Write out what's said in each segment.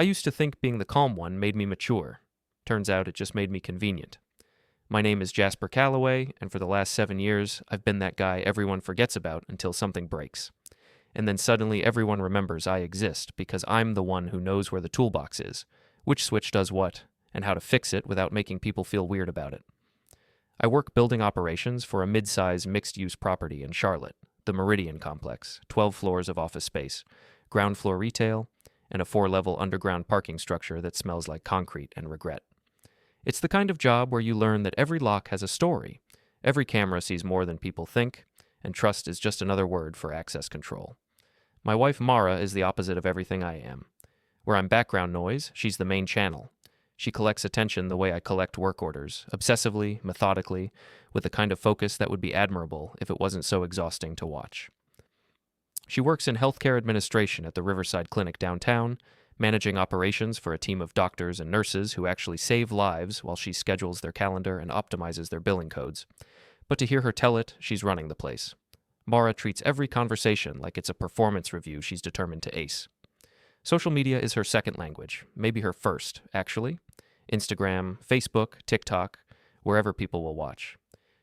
I used to think being the calm one made me mature. Turns out it just made me convenient. My name is Jasper Calloway, and for the last 7 years, I've been that guy everyone forgets about until something breaks. And then suddenly everyone remembers I exist because I'm the one who knows where the toolbox is, which switch does what, and how to fix it without making people feel weird about it. I work building operations for a mid-size mixed-use property in Charlotte, the Meridian Complex, 12 floors of office space, ground floor retail, and a 4-level underground parking structure that smells like concrete and regret. It's the kind of job where you learn that every lock has a story, every camera sees more than people think, and trust is just another word for access control. My wife Mara is the opposite of everything I am. Where I'm background noise, she's the main channel. She collects attention the way I collect work orders, obsessively, methodically, with the kind of focus that would be admirable if it wasn't so exhausting to watch. She works in healthcare administration at the Riverside Clinic downtown, managing operations for a team of doctors and nurses who actually save lives while she schedules their calendar and optimizes their billing codes. But to hear her tell it, she's running the place. Mara treats every conversation like it's a performance review she's determined to ace. Social media is her second language, maybe her first, actually. Instagram, Facebook, TikTok, wherever people will watch.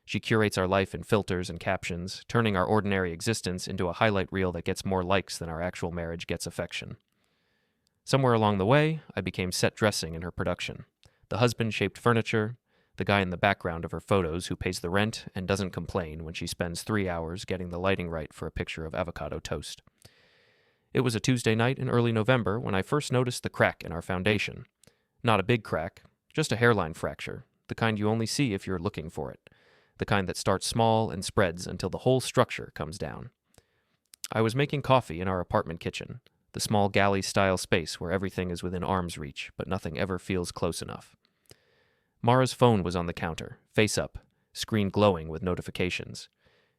She curates our life in filters and captions, turning our ordinary existence into a highlight reel that gets more likes than our actual marriage gets affection. Somewhere along the way, I became set dressing in her production. The husband-shaped furniture, the guy in the background of her photos who pays the rent and doesn't complain when she spends 3 hours getting the lighting right for a picture of avocado toast. It was a Tuesday night in early November when I first noticed the crack in our foundation. Not a big crack, just a hairline fracture, the kind you only see if you're looking for it, the kind that starts small and spreads until the whole structure comes down. I was making coffee in our apartment kitchen, the small galley-style space where everything is within arm's reach, but nothing ever feels close enough. Mara's phone was on the counter, face up, screen glowing with notifications.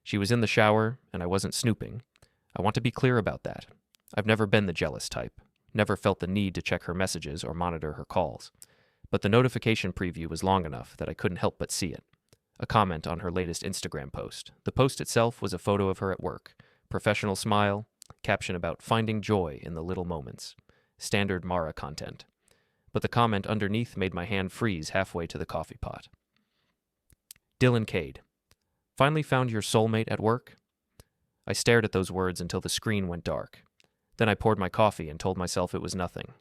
She was in the shower, and I wasn't snooping. I want to be clear about that. I've never been the jealous type, never felt the need to check her messages or monitor her calls. But the notification preview was long enough that I couldn't help but see it. A comment on her latest Instagram post. The post itself was a photo of her at work, professional smile, caption about finding joy in the little moments. Standard Mara content. But the comment underneath made my hand freeze halfway to the coffee pot. Dylan Cade. Finally found your soulmate at work? I stared at those words until the screen went dark. Then I poured my coffee and told myself it was nothing.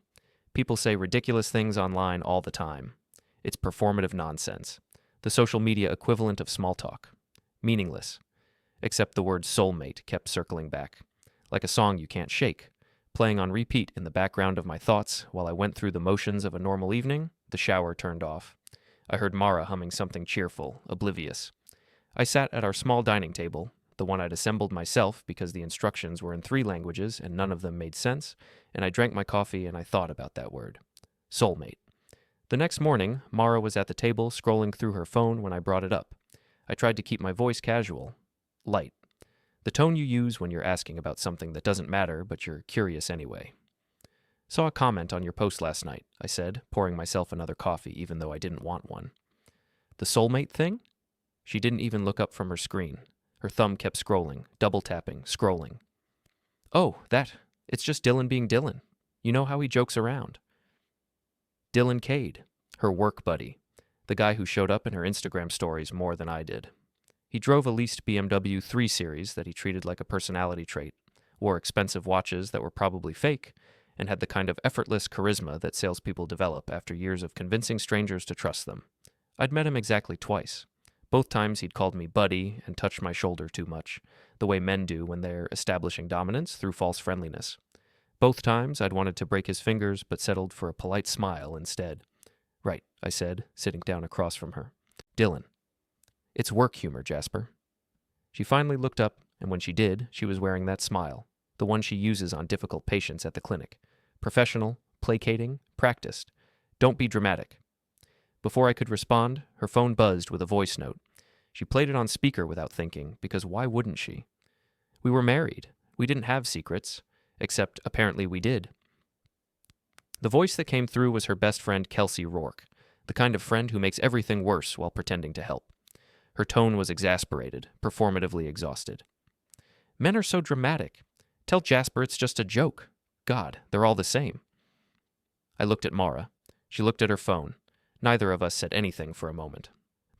People say ridiculous things online all the time. It's performative nonsense. The social media equivalent of small talk. Meaningless. Except the word soulmate kept circling back. Like a song you can't shake. Playing on repeat in the background of my thoughts while I went through the motions of a normal evening, the shower turned off. I heard Mara humming something cheerful, oblivious. I sat at our small dining table, the one I'd assembled myself because the instructions were in 3 languages and none of them made sense, and I drank my coffee and I thought about that word. Soulmate. The next morning, Mara was at the table scrolling through her phone when I brought it up. I tried to keep my voice casual, light. The tone you use when you're asking about something that doesn't matter, but you're curious anyway. Saw a comment on your post last night, I said, pouring myself another coffee even though I didn't want one. The soulmate thing? She didn't even look up from her screen. Her thumb kept scrolling, double-tapping, scrolling. Oh, that. It's just Dylan being Dylan. You know how he jokes around. Dylan Cade, her work buddy, the guy who showed up in her Instagram stories more than I did. He drove a leased BMW 3 Series that he treated like a personality trait, wore expensive watches that were probably fake, and had the kind of effortless charisma that salespeople develop after years of convincing strangers to trust them. I'd met him exactly twice. Both times he'd called me buddy and touched my shoulder too much, the way men do when they're establishing dominance through false friendliness. Both times I'd wanted to break his fingers but settled for a polite smile instead. Right, I said, sitting down across from her. Dylan. It's work humor, Jasper. She finally looked up, and when she did, she was wearing that smile, the one she uses on difficult patients at the clinic. Professional, placating, practiced. Don't be dramatic. Before I could respond, her phone buzzed with a voice note. She played it on speaker without thinking, because why wouldn't she? We were married. We didn't have secrets. Except, apparently, we did. The voice that came through was her best friend Kelsey Rourke, the kind of friend who makes everything worse while pretending to help. Her tone was exasperated, performatively exhausted. Men are so dramatic. Tell Jasper it's just a joke. God, they're all the same. I looked at Mara. She looked at her phone. Neither of us said anything for a moment.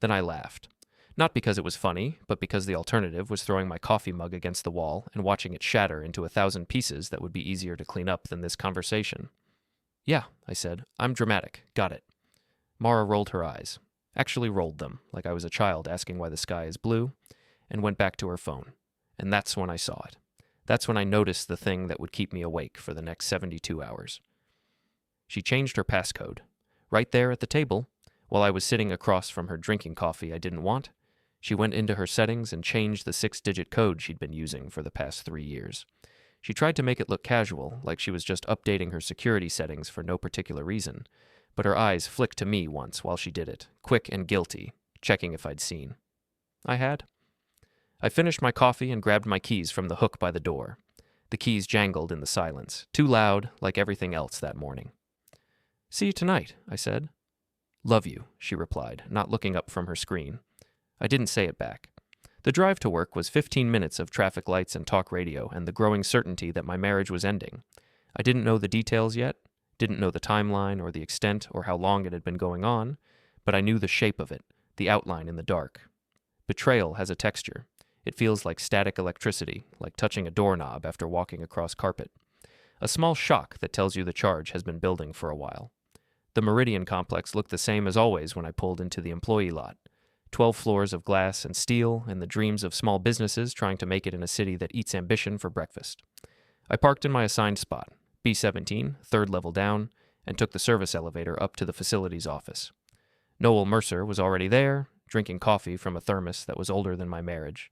Then I laughed. Not because it was funny, but because the alternative was throwing my coffee mug against the wall and watching it shatter into 1,000 pieces that would be easier to clean up than this conversation. Yeah, I said. I'm dramatic. Got it. Mara rolled her eyes. Actually rolled them, like I was a child asking why the sky is blue, and went back to her phone. And that's when I saw it. That's when I noticed the thing that would keep me awake for the next 72 hours. She changed her passcode. Right there at the table, while I was sitting across from her drinking coffee I didn't want, she went into her settings and changed the 6-digit code she'd been using for the past 3 years. She tried to make it look casual, like she was just updating her security settings for no particular reason, but her eyes flicked to me once while she did it, quick and guilty, checking if I'd seen. I had. I finished my coffee and grabbed my keys from the hook by the door. The keys jangled in the silence, too loud, like everything else that morning. See you tonight, I said. Love you, she replied, not looking up from her screen. I didn't say it back. The drive to work was 15 minutes of traffic lights and talk radio and the growing certainty that my marriage was ending. I didn't know the details yet, didn't know the timeline or the extent or how long it had been going on, but I knew the shape of it, the outline in the dark. Betrayal has a texture. It feels like static electricity, like touching a doorknob after walking across carpet. A small shock that tells you the charge has been building for a while. The Meridian complex looked the same as always when I pulled into the employee lot. 12 floors of glass and steel, and the dreams of small businesses trying to make it in a city that eats ambition for breakfast. I parked in my assigned spot, B17, third level down, and took the service elevator up to the facilities office. Noel Mercer was already there, drinking coffee from a thermos that was older than my marriage.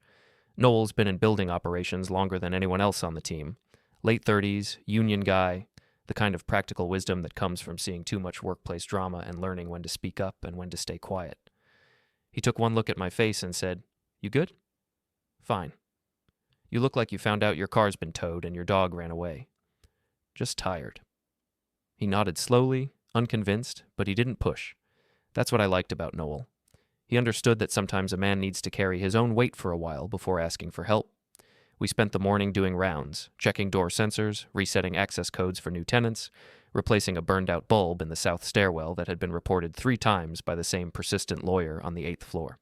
Noel's been in building operations longer than anyone else on the team. Late 30s, union guy, the kind of practical wisdom that comes from seeing too much workplace drama and learning when to speak up and when to stay quiet. He took one look at my face and said, "You good?" "Fine." "You look like you found out your car's been towed and your dog ran away." "Just tired." He nodded slowly, unconvinced, but he didn't push. That's what I liked about Noel. He understood that sometimes a man needs to carry his own weight for a while before asking for help. We spent the morning doing rounds, checking door sensors, resetting access codes for new tenants, replacing a burned-out bulb in the south stairwell that had been reported 3 times by the same persistent lawyer on the 8th floor.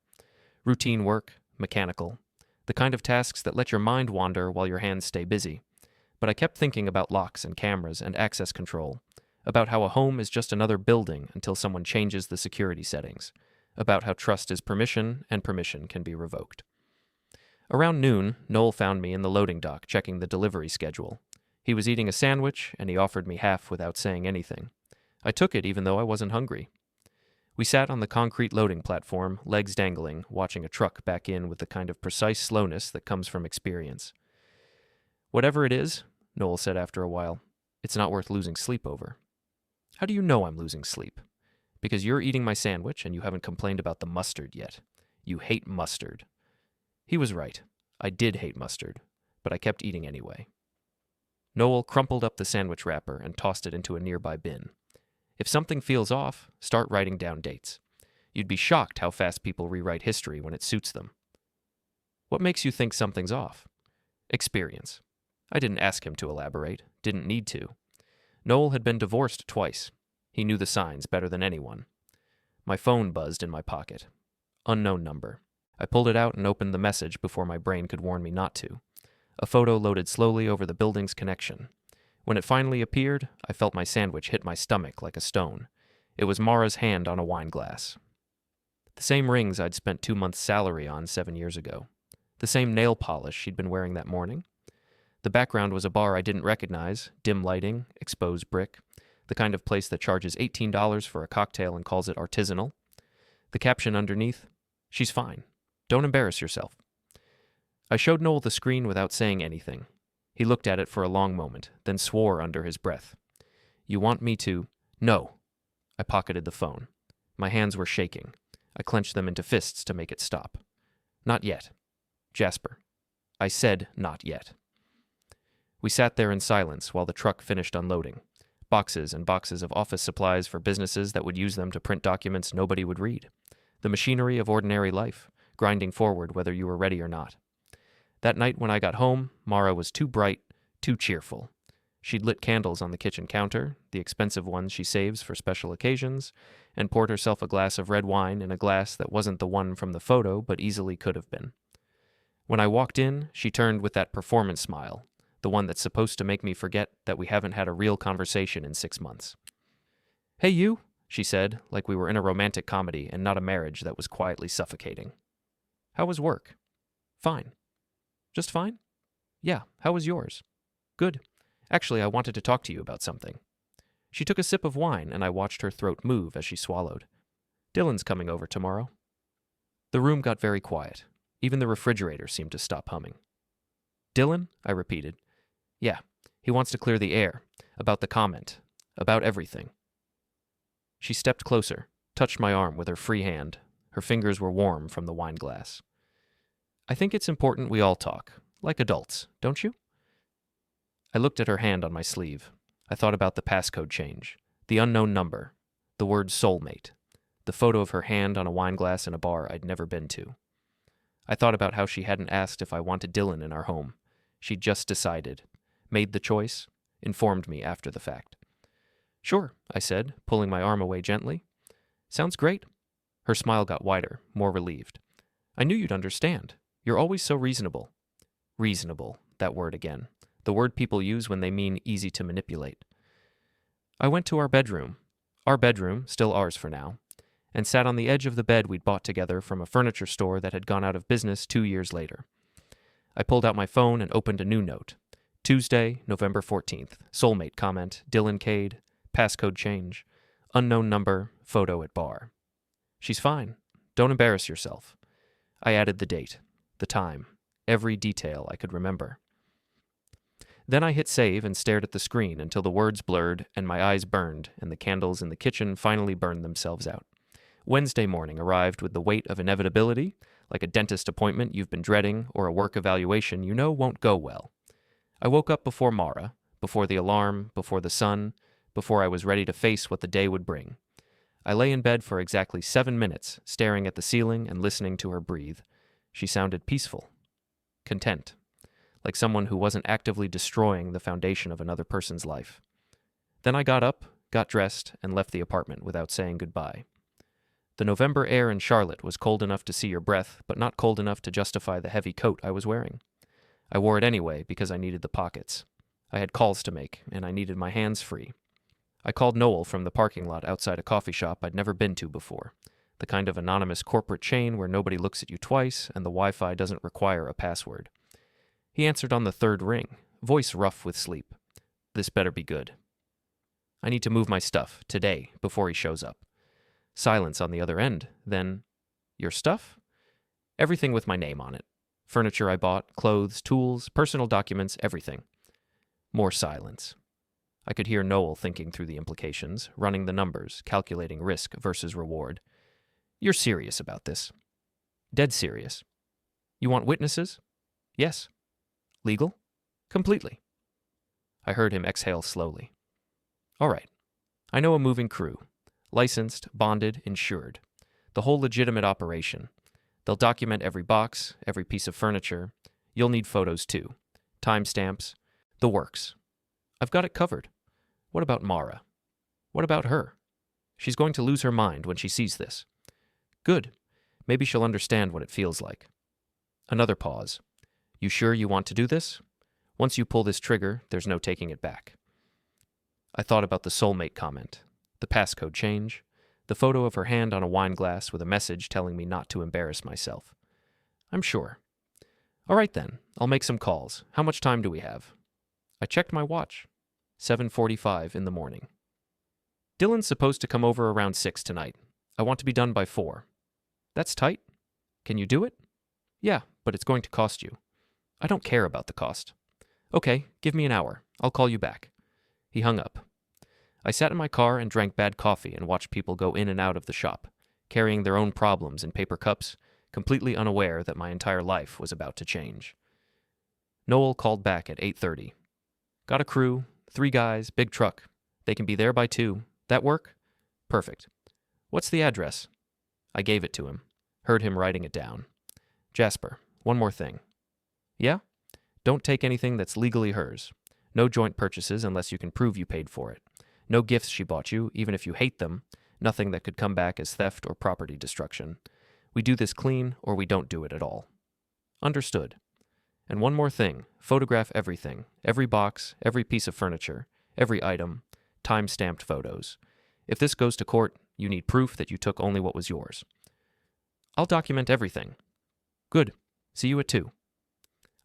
Routine work, mechanical, the kind of tasks that let your mind wander while your hands stay busy. But I kept thinking about locks and cameras and access control, about how a home is just another building until someone changes the security settings, about how trust is permission and permission can be revoked. Around noon, Noel found me in the loading dock checking the delivery schedule. He was eating a sandwich, and he offered me half without saying anything. I took it even though I wasn't hungry. We sat on the concrete loading platform, legs dangling, watching a truck back in with the kind of precise slowness that comes from experience. "Whatever it is," Noel said after a while, "it's not worth losing sleep over." "How do you know I'm losing sleep?" "Because you're eating my sandwich and you haven't complained about the mustard yet. You hate mustard." He was right. I did hate mustard, but I kept eating anyway. Noel crumpled up the sandwich wrapper and tossed it into a nearby bin. If something feels off, start writing down dates. You'd be shocked how fast people rewrite history when it suits them. "What makes you think something's off?" "Experience." I didn't ask him to elaborate, didn't need to. Noel had been divorced twice. He knew the signs better than anyone. My phone buzzed in my pocket. Unknown number. I pulled it out and opened the message before my brain could warn me not to. A photo loaded slowly over the building's connection. When it finally appeared, I felt my sandwich hit my stomach like a stone. It was Mara's hand on a wine glass. The same rings I'd spent 2 months' salary on 7 years ago. The same nail polish she'd been wearing that morning. The background was a bar I didn't recognize, dim lighting, exposed brick, the kind of place that charges $18 for a cocktail and calls it artisanal. The caption underneath, "She's fine. Don't embarrass yourself." I showed Noel the screen without saying anything. He looked at it for a long moment, then swore under his breath. "You want me to—" "No." I pocketed the phone. My hands were shaking. I clenched them into fists to make it stop. "Not yet. Jasper." I said not yet. We sat there in silence while the truck finished unloading. Boxes and boxes of office supplies for businesses that would use them to print documents nobody would read. The machinery of ordinary life, grinding forward whether you were ready or not. That night when I got home, Mara was too bright, too cheerful. She'd lit candles on the kitchen counter, the expensive ones she saves for special occasions, and poured herself a glass of red wine in a glass that wasn't the one from the photo but easily could have been. When I walked in, she turned with that performance smile, the one that's supposed to make me forget that we haven't had a real conversation in 6 months. "Hey, you," she said, like we were in a romantic comedy and not a marriage that was quietly suffocating. "How was work?" "Fine." "Just fine?" "Yeah, how was yours?" "Good. Actually, I wanted to talk to you about something." She took a sip of wine, and I watched her throat move as she swallowed. "Dylan's coming over tomorrow." The room got very quiet. Even the refrigerator seemed to stop humming. "Dylan?" I repeated. "Yeah, he wants to clear the air. About the comment. About everything." She stepped closer, touched my arm with her free hand. Her fingers were warm from the wine glass. "I think it's important we all talk, like adults, don't you?" I looked at her hand on my sleeve. I thought about the passcode change, the unknown number, the word soulmate, the photo of her hand on a wine glass in a bar I'd never been to. I thought about how she hadn't asked if I wanted Dylan in our home. She'd just decided, made the choice, informed me after the fact. "Sure," I said, pulling my arm away gently. "Sounds great." Her smile got wider, more relieved. "I knew you'd understand. You're always so reasonable." Reasonable, that word again. The word people use when they mean easy to manipulate. I went to our bedroom, still ours for now, and sat on the edge of the bed we'd bought together from a furniture store that had gone out of business 2 years later. I pulled out my phone and opened a new note. Tuesday, November 14th. Soulmate comment, Dylan Cade, passcode change, unknown number, photo at bar. "She's fine. Don't embarrass yourself." I added the date, the time, every detail I could remember. Then I hit save and stared at the screen until the words blurred and my eyes burned and the candles in the kitchen finally burned themselves out. Wednesday morning arrived with the weight of inevitability, like a dentist appointment you've been dreading or a work evaluation you know won't go well. I woke up before Mara, before the alarm, before the sun, before I was ready to face what the day would bring. I lay in bed for exactly 7 minutes, staring at the ceiling and listening to her breathe. She sounded peaceful, content, like someone who wasn't actively destroying the foundation of another person's life. Then I got up, got dressed, and left the apartment without saying goodbye. The November air in Charlotte was cold enough to see your breath, but not cold enough to justify the heavy coat I was wearing. I wore it anyway because I needed the pockets. I had calls to make, and I needed my hands free. I called Noel from the parking lot outside a coffee shop I'd never been to before, the kind of anonymous corporate chain where nobody looks at you twice and the Wi-Fi doesn't require a password. He answered on the third ring, voice rough with sleep. This better be good. I need to move my stuff, today, before he shows up. Silence on the other end, then, "Your stuff?" "Everything with my name on it. Furniture I bought, clothes, tools, personal documents, everything." More silence. I could hear Noel thinking through the implications, running the numbers, calculating risk versus reward. "You're serious about this?" "Dead serious." "You want witnesses?" "Yes." "Legal?" "Completely." I heard him exhale slowly. "All right. I know a moving crew. Licensed, bonded, insured. The whole legitimate operation. They'll document every box, every piece of furniture. You'll need photos too. Timestamps. The works. I've got it covered. What about Mara? What about her? She's going to lose her mind when she sees this. Good. Maybe she'll understand what it feels like." Another pause. "You sure you want to do this? Once you pull this trigger, there's no taking it back." I thought about the soulmate comment, the passcode change, the photo of her hand on a wine glass with a message telling me not to embarrass myself. "I'm sure." "All right then, I'll make some calls. How much time do we have?" I checked my watch. 7:45 in the morning. "Dylan's supposed to come over around 6 tonight. I want to be done by 4. "That's tight. Can you do it?" "Yeah, but it's going to cost you." "I don't care about the cost." "Okay, give me an hour. I'll call you back." He hung up. I sat in my car and drank bad coffee and watched people go in and out of the shop, carrying their own problems in paper cups, completely unaware that my entire life was about to change. Noel called back at 8:30. "Got a crew, 3 guys, big truck. They can be there by 2. That work?" "Perfect." "What's the address?" I gave it to him, heard him writing it down. "Jasper, one more thing." "Yeah?" "Don't take anything that's legally hers. No joint purchases unless you can prove you paid for it. No gifts she bought you, even if you hate them. Nothing that could come back as theft or property destruction. We do this clean, or we don't do it at all. Understood. And one more thing. Photograph everything. Every box, every piece of furniture, every item. Time-stamped photos. If this goes to court, you need proof that you took only what was yours. I'll document everything. Good. See you at 2.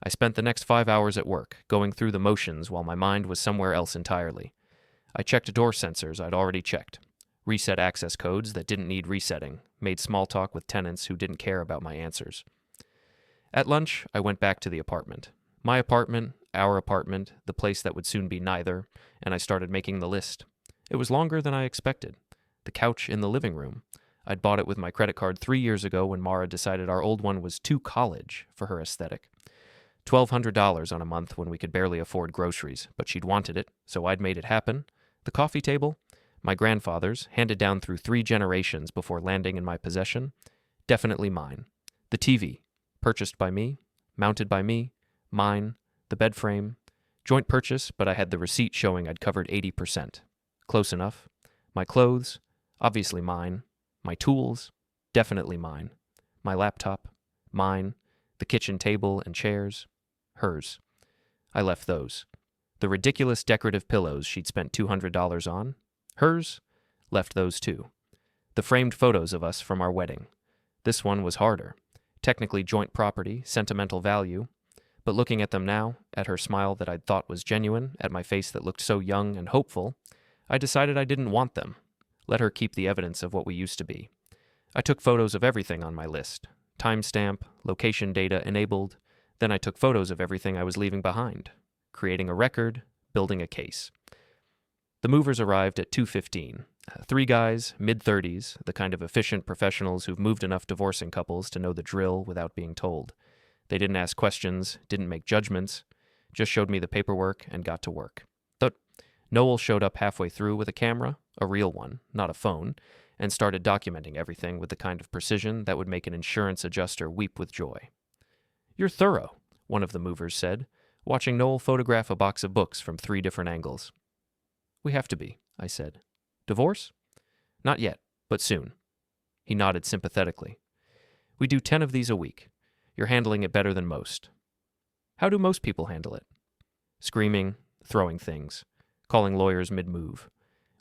I spent the next 5 hours at work, going through the motions while my mind was somewhere else entirely. I checked door sensors I'd already checked, reset access codes that didn't need resetting, made small talk with tenants who didn't care about my answers. At lunch, I went back to the apartment. My apartment, our apartment, the place that would soon be neither, and I started making the list. It was longer than I expected. The couch in the living room. I'd bought it with my credit card 3 years ago when Mara decided our old one was too college for her aesthetic. $1,200 on a month when we could barely afford groceries, but she'd wanted it, so I'd made it happen. The coffee table, my grandfather's, handed down through 3 generations before landing in my possession, definitely mine. The TV, purchased by me, mounted by me, mine. The bed frame, joint purchase, but I had the receipt showing I'd covered 80%. Close enough. My clothes, obviously mine. My tools, definitely mine. My laptop, mine. The kitchen table and chairs, hers. I left those. The ridiculous decorative pillows she'd spent $200 on, hers, left those too. The framed photos of us from our wedding. This one was harder. Technically joint property, sentimental value, but looking at them now, at her smile that I'd thought was genuine, at my face that looked so young and hopeful, I decided I didn't want them. Let her keep the evidence of what we used to be. I took photos of everything on my list. Timestamp, location data enabled. Then I took photos of everything I was leaving behind. Creating a record, building a case. The movers arrived at 2:15. 3 guys, mid-30s, the kind of efficient professionals who've moved enough divorcing couples to know the drill without being told. They didn't ask questions, didn't make judgments, just showed me the paperwork and got to work. Noel showed up halfway through with a camera, a real one, not a phone, and started documenting everything with the kind of precision that would make an insurance adjuster weep with joy. "You're thorough," one of the movers said, watching Noel photograph a box of books from 3 different angles. "We have to be," I said. "Divorce?" "Not yet, but soon." He nodded sympathetically. "We do 10 of these a week. You're handling it better than most." "How do most people handle it?" "Screaming, throwing things, calling lawyers mid-move.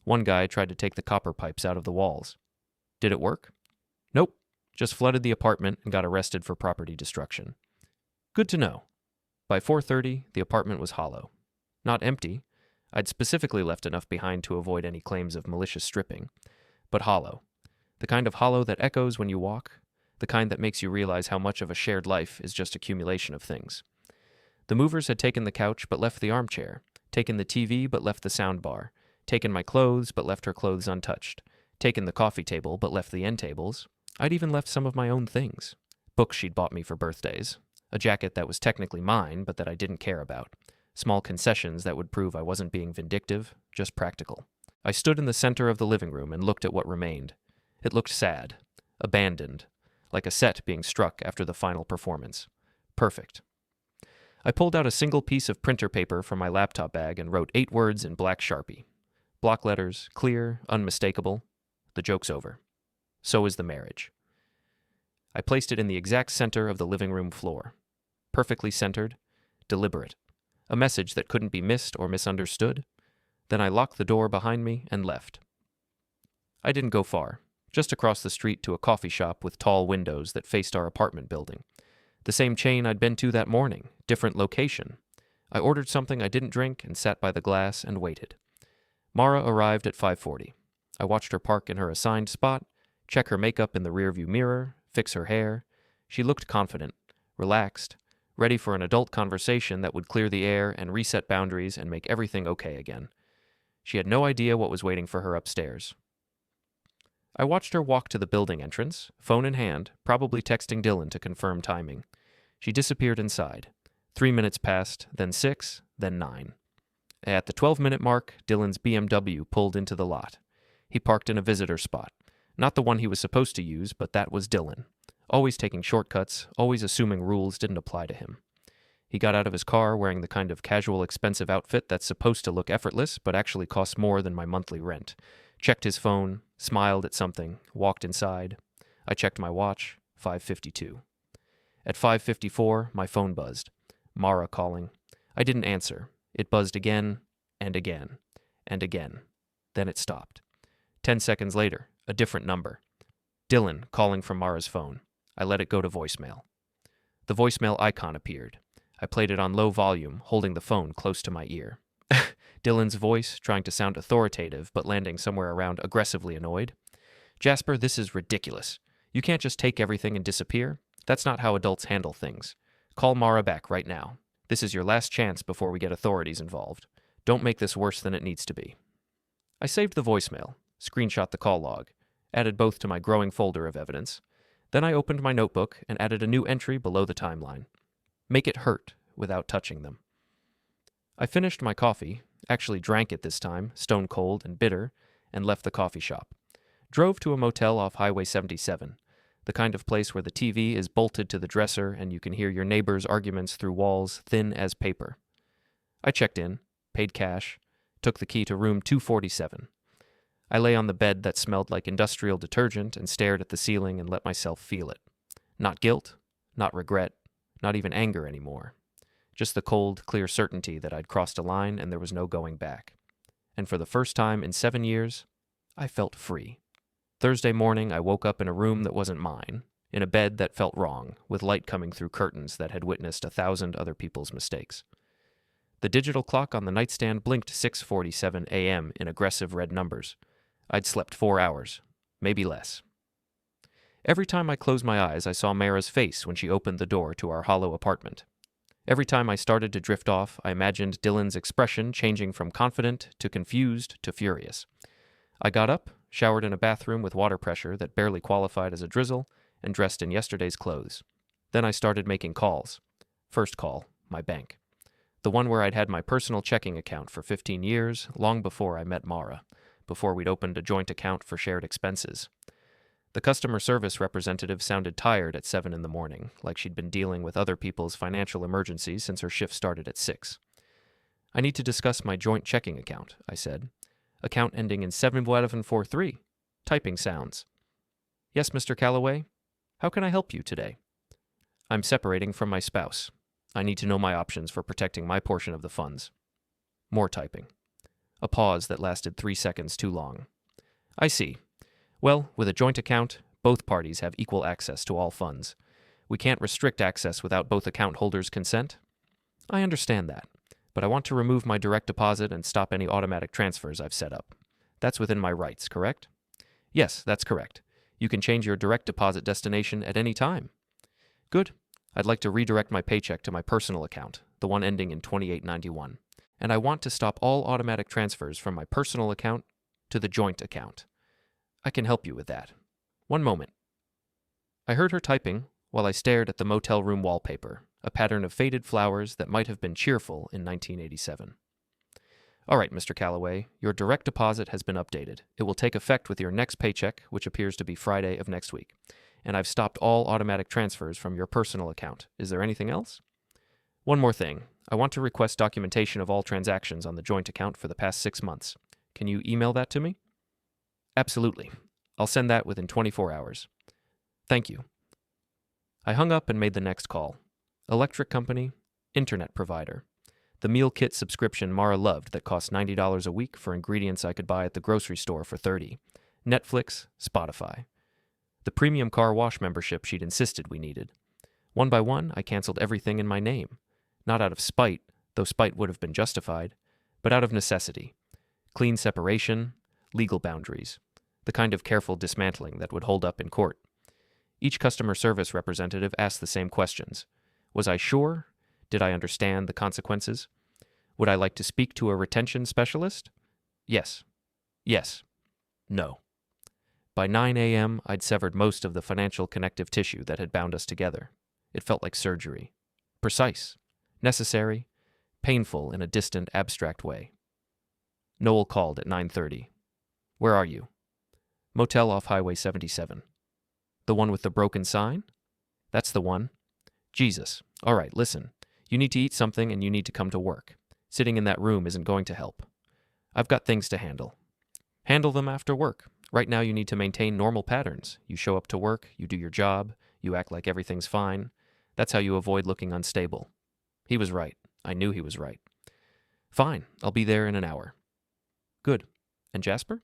One guy tried to take the copper pipes out of the walls." "Did it work?" "Nope, just flooded the apartment and got arrested for property destruction." "Good to know." By 4:30, the apartment was hollow. Not empty. I'd specifically left enough behind to avoid any claims of malicious stripping. But hollow. The kind of hollow that echoes when you walk. The kind that makes you realize how much of a shared life is just accumulation of things. The movers had taken the couch but left the armchair. Taken the TV but left the sound bar. Taken my clothes but left her clothes untouched. Taken the coffee table but left the end tables. I'd even left some of my own things. Books she'd bought me for birthdays. A jacket that was technically mine but that I didn't care about. Small concessions that would prove I wasn't being vindictive, just practical. I stood in the center of the living room and looked at what remained. It looked sad. Abandoned. Like a set being struck after the final performance. Perfect. I pulled out a single piece of printer paper from my laptop bag and wrote 8 words in black Sharpie. Block letters, clear, unmistakable. The joke's over. So is the marriage. I placed it in the exact center of the living room floor. Perfectly centered, deliberate. A message that couldn't be missed or misunderstood. Then I locked the door behind me and left. I didn't go far, just across the street to a coffee shop with tall windows that faced our apartment building. The same chain I'd been to that morning, different location. I ordered something I didn't drink and sat by the glass and waited. Mara arrived at 5:40. I watched her park in her assigned spot, check her makeup in the rearview mirror, fix her hair. She looked confident, relaxed, ready for an adult conversation that would clear the air and reset boundaries and make everything okay again. She had no idea what was waiting for her upstairs. I watched her walk to the building entrance, phone in hand, probably texting Dylan to confirm timing. She disappeared inside. 3 minutes passed, then 6, then 9. At the 12-minute mark, Dylan's BMW pulled into the lot. He parked in a visitor spot. Not the one he was supposed to use, but that was Dylan. Always taking shortcuts, always assuming rules didn't apply to him. He got out of his car wearing the kind of casual, expensive outfit that's supposed to look effortless but actually costs more than my monthly rent. Checked his phone, smiled at something, walked inside. I checked my watch, 5:52. At 5:54, my phone buzzed. Mara calling. I didn't answer. It buzzed again, and again, and again. Then it stopped. 10 seconds later, a different number. Dylan calling from Mara's phone. I let it go to voicemail. The voicemail icon appeared. I played it on low volume, holding the phone close to my ear. Dylan's voice, trying to sound authoritative, but landing somewhere around aggressively annoyed. Jasper, this is ridiculous. You can't just take everything and disappear. That's not how adults handle things. Call Mara back right now. This is your last chance before we get authorities involved. Don't make this worse than it needs to be. I saved the voicemail, screenshot the call log, added both to my growing folder of evidence. Then I opened my notebook and added a new entry below the timeline. Make it hurt without touching them. I finished my coffee, actually drank it this time, stone cold and bitter, and left the coffee shop. Drove to a motel off Highway 77, the kind of place where the TV is bolted to the dresser and you can hear your neighbors' arguments through walls thin as paper. I checked in, paid cash, took the key to room 247. I lay on the bed that smelled like industrial detergent and stared at the ceiling and let myself feel it. Not guilt, not regret, not even anger anymore. Just the cold, clear certainty that I'd crossed a line and there was no going back. And for the first time in 7 years, I felt free. Thursday morning, I woke up in a room that wasn't mine, in a bed that felt wrong, with light coming through curtains that had witnessed 1,000 other people's mistakes. The digital clock on the nightstand blinked 6:47 a.m. in aggressive red numbers. I'd slept 4 hours, maybe less. Every time I closed my eyes, I saw Mara's face when she opened the door to our hollow apartment. Every time I started to drift off, I imagined Dylan's expression changing from confident to confused to furious. I got up, showered in a bathroom with water pressure that barely qualified as a drizzle, and dressed in yesterday's clothes. Then I started making calls. First call, my bank. The one where I'd had my personal checking account for 15 years, long before I met Mara, before we'd opened a joint account for shared expenses. The customer service representative sounded tired at 7 in the morning, like she'd been dealing with other people's financial emergencies since her shift started at 6. I need to discuss my joint checking account, I said. Account ending in 71143. Typing sounds. Yes, Mr. Calloway? How can I help you today? I'm separating from my spouse. I need to know my options for protecting my portion of the funds. More typing. A pause that lasted 3 seconds too long. I see. Well, with a joint account, both parties have equal access to all funds. We can't restrict access without both account holders' consent. I understand that, but I want to remove my direct deposit and stop any automatic transfers I've set up. That's within my rights, correct? Yes, that's correct. You can change your direct deposit destination at any time. Good. I'd like to redirect my paycheck to my personal account, the one ending in 2891. And I want to stop all automatic transfers from my personal account to the joint account. I can help you with that. One moment. I heard her typing while I stared at the motel room wallpaper, a pattern of faded flowers that might have been cheerful in 1987. All right, Mr. Calloway, your direct deposit has been updated. It will take effect with your next paycheck, which appears to be Friday of next week. And I've stopped all automatic transfers from your personal account. Is there anything else? One more thing. I want to request documentation of all transactions on the joint account for the past 6 months. Can you email that to me? Absolutely. I'll send that within 24 hours. Thank you. I hung up and made the next call. Electric company, internet provider. The meal kit subscription Mara loved that cost $90 a week for ingredients I could buy at the grocery store for $30. Netflix, Spotify. The premium car wash membership she'd insisted we needed. One by one, I canceled everything in my name. Not out of spite, though spite would have been justified, but out of necessity. Clean separation, legal boundaries. The kind of careful dismantling that would hold up in court. Each customer service representative asked the same questions. Was I sure? Did I understand the consequences? Would I like to speak to a retention specialist? Yes. Yes. No. By 9 a.m., I'd severed most of the financial connective tissue that had bound us together. It felt like surgery. Precise. Necessary. Painful in a distant, abstract way. Noel called at 9:30. Where are you? Motel off Highway 77. The one with the broken sign? That's the one. Jesus. All right, listen. You need to eat something and you need to come to work. Sitting in that room isn't going to help. I've got things to handle. Handle them after work. Right now you need to maintain normal patterns. You show up to work, you do your job, you act like everything's fine. That's how you avoid looking unstable. He was right. I knew he was right. Fine, I'll be there in an hour. Good. And Jasper?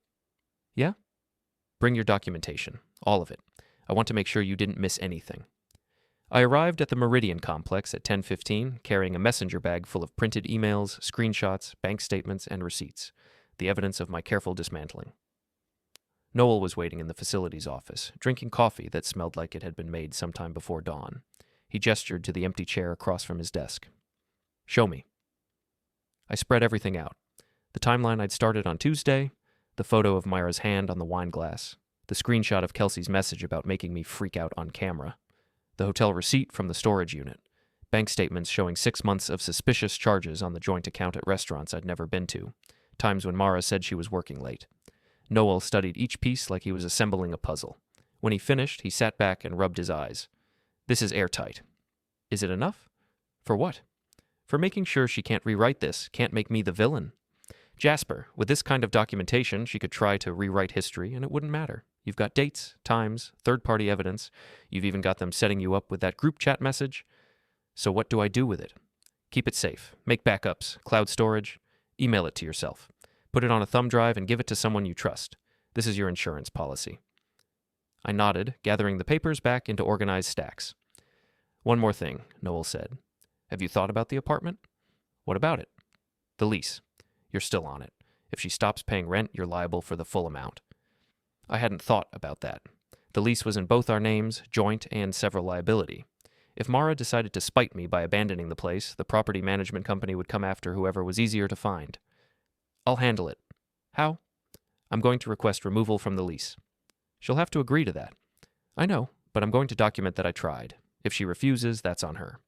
Yeah? Bring your documentation. All of it. I want to make sure you didn't miss anything. I arrived at the Meridian complex at 10:15, carrying a messenger bag full of printed emails, screenshots, bank statements, and receipts, the evidence of my careful dismantling. Noel was waiting in the facilities office, drinking coffee that smelled like it had been made sometime before dawn. He gestured to the empty chair across from his desk. Show me. I spread everything out. The timeline I'd started on Tuesday, the photo of Myra's hand on the wine glass, the screenshot of Kelsey's message about making me freak out on camera, the hotel receipt from the storage unit, bank statements showing 6 months of suspicious charges on the joint account at restaurants I'd never been to, times when Mara said she was working late. Noel studied each piece like he was assembling a puzzle. When he finished, he sat back and rubbed his eyes. This is airtight. Is it enough? For what? For making sure she can't rewrite this, can't make me the villain. Jasper, with this kind of documentation, she could try to rewrite history and it wouldn't matter. You've got dates, times, third-party evidence. You've even got them setting you up with that group chat message. So what do I do with it? Keep it safe. Make backups, cloud storage, email it to yourself. Put it on a thumb drive and give it to someone you trust. This is your insurance policy. I nodded, gathering the papers back into organized stacks. One more thing, Noel said. Have you thought about the apartment? What about it? The lease. You're still on it. If she stops paying rent, you're liable for the full amount. I hadn't thought about that. The lease was in both our names, joint and several liability. If Mara decided to spite me by abandoning the place, the property management company would come after whoever was easier to find. I'll handle it. How? I'm going to request removal from the lease. She'll have to agree to that. I know, but I'm going to document that I tried. If she refuses, that's on her.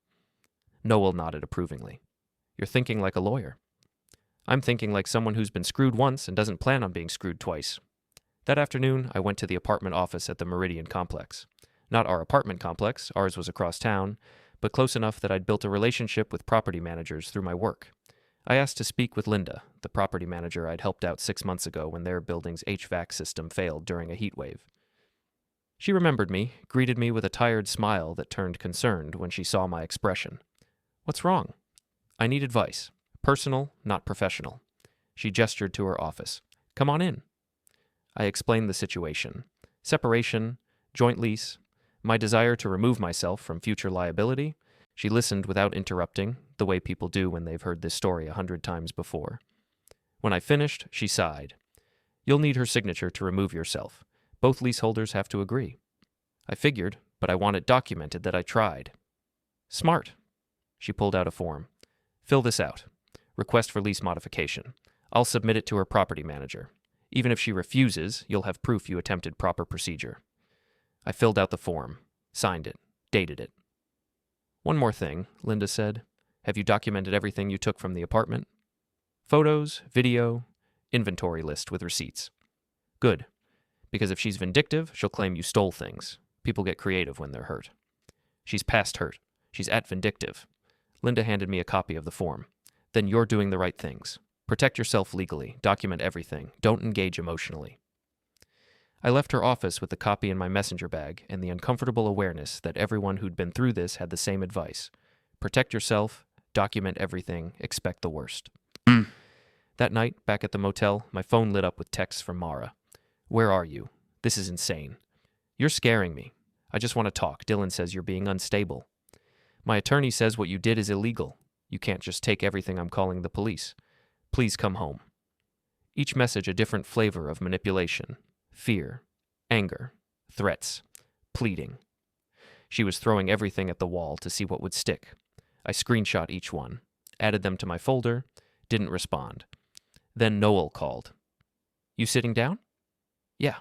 Noel nodded approvingly. You're thinking like a lawyer. I'm thinking like someone who's been screwed once and doesn't plan on being screwed twice. That afternoon, I went to the apartment office at the Meridian complex. Not our apartment complex, ours was across town, but close enough that I'd built a relationship with property managers through my work. I asked to speak with Linda, the property manager I'd helped out 6 months ago when their building's HVAC system failed during a heat wave. She remembered me, greeted me with a tired smile that turned concerned when she saw my expression. What's wrong? I need advice. Personal, not professional. She gestured to her office. Come on in. I explained the situation. Separation, joint lease, my desire to remove myself from future liability. She listened without interrupting, the way people do when they've heard this story 100 times before. When I finished, she sighed. You'll need her signature to remove yourself. Both leaseholders have to agree. I figured, but I want it documented that I tried. Smart. She pulled out a form. Fill this out. Request for lease modification. I'll submit it to her property manager. Even if she refuses, you'll have proof you attempted proper procedure. I filled out the form, signed it, dated it. One more thing, Linda said. Have you documented everything you took from the apartment? Photos, video, inventory list with receipts. Good. Because if she's vindictive, she'll claim you stole things. People get creative when they're hurt. She's past hurt. She's at vindictive. Linda handed me a copy of the form. Then you're doing the right things. Protect yourself legally. Document everything. Don't engage emotionally. I left her office with the copy in my messenger bag and the uncomfortable awareness that everyone who'd been through this had the same advice. Protect yourself, document everything, expect the worst. That night, back at the motel, my phone lit up with texts from Mara. Where are you? This is insane. You're scaring me. I just want to talk. Dylan says you're being unstable. My attorney says what you did is illegal. You can't just take everything I'm calling the police. Please come home. Each message a different flavor of manipulation. Fear, anger, threats, pleading. She was throwing everything at the wall to see what would stick. I screenshot each one, added them to my folder, didn't respond. Then Noel called. You sitting down? Yeah.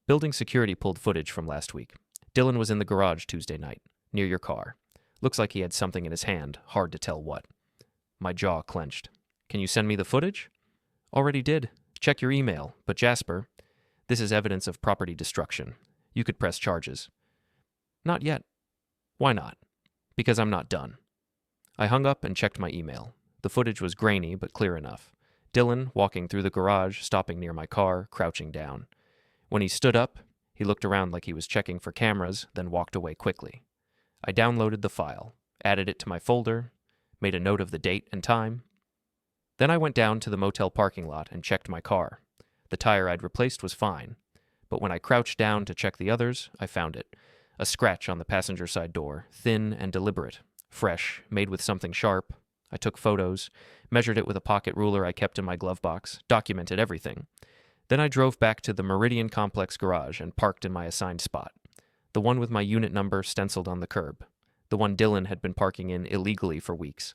Building security pulled footage from last week. Dylan was in the garage Tuesday night, near your car. Looks like he had something in his hand, hard to tell what. My jaw clenched. Can you send me the footage? Already did. Check your email, but Jasper, this is evidence of property destruction. You could press charges. Not yet. Why not? Because I'm not done. I hung up and checked my email. The footage was grainy but clear enough. Dylan, walking through the garage, stopping near my car, crouching down. When he stood up, he looked around like he was checking for cameras, then walked away quickly. I downloaded the file, added it to my folder, made a note of the date and time. Then I went down to the motel parking lot and checked my car. The tire I'd replaced was fine, but when I crouched down to check the others, I found it. A scratch on the passenger side door, thin and deliberate, fresh, made with something sharp. I took photos, measured it with a pocket ruler I kept in my glove box, documented everything. Then I drove back to the Meridian Complex garage and parked in my assigned spot, the one with my unit number stenciled on the curb, the one Dylan had been parking in illegally for weeks.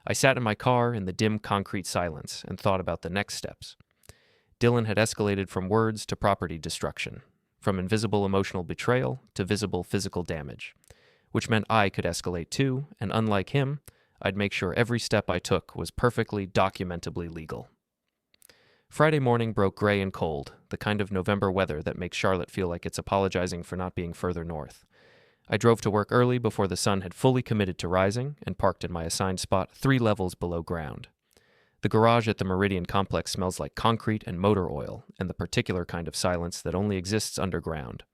I sat in my car in the dim concrete silence and thought about the next steps. Dylan had escalated from words to property destruction, from invisible emotional betrayal to visible physical damage, which meant I could escalate too, and unlike him, I'd make sure every step I took was perfectly documentably legal. Friday morning broke gray and cold, the kind of November weather that makes Charlotte feel like it's apologizing for not being further north. I drove to work early before the sun had fully committed to rising and parked in my assigned spot 3 levels below ground. The garage at the Meridian Complex smells like concrete and motor oil and the particular kind of silence that only exists underground.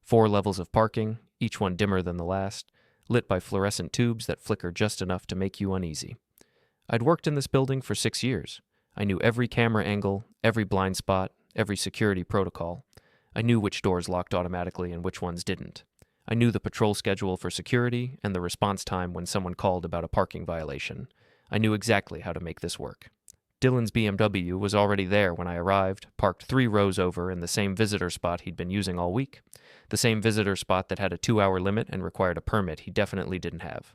4 levels of parking, each one dimmer than the last, lit by fluorescent tubes that flicker just enough to make you uneasy. I'd worked in this building for 6 years. I knew every camera angle, every blind spot, every security protocol. I knew which doors locked automatically and which ones didn't. I knew the patrol schedule for security and the response time when someone called about a parking violation. I knew exactly how to make this work. Dylan's BMW was already there when I arrived, parked 3 rows over in the same visitor spot he'd been using all week, the same visitor spot that had a 2-hour limit and required a permit he definitely didn't have.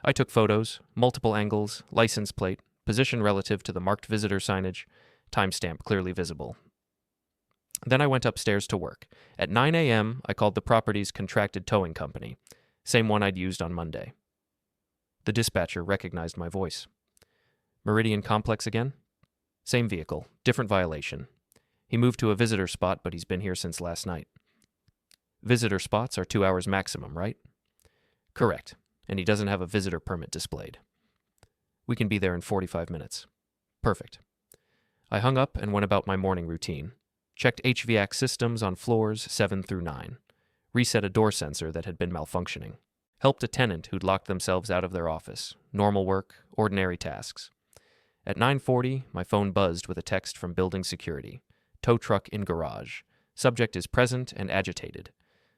I took photos, multiple angles, license plate, position relative to the marked visitor signage, timestamp clearly visible. Then I went upstairs to work. At 9 a.m., I called the property's contracted towing company, same one I'd used on Monday. The dispatcher recognized my voice. Meridian Complex again? Same vehicle, different violation. He moved to a visitor spot, but he's been here since last night. Visitor spots are 2 hours maximum, right? Correct, and he doesn't have a visitor permit displayed. We can be there in 45 minutes. Perfect. I hung up and went about my morning routine. Checked HVAC systems on floors 7 through 9. Reset a door sensor that had been malfunctioning. Helped a tenant who'd locked themselves out of their office. Normal work, ordinary tasks. At 9:40, my phone buzzed with a text from building security. Tow truck in garage. Subject is present and agitated.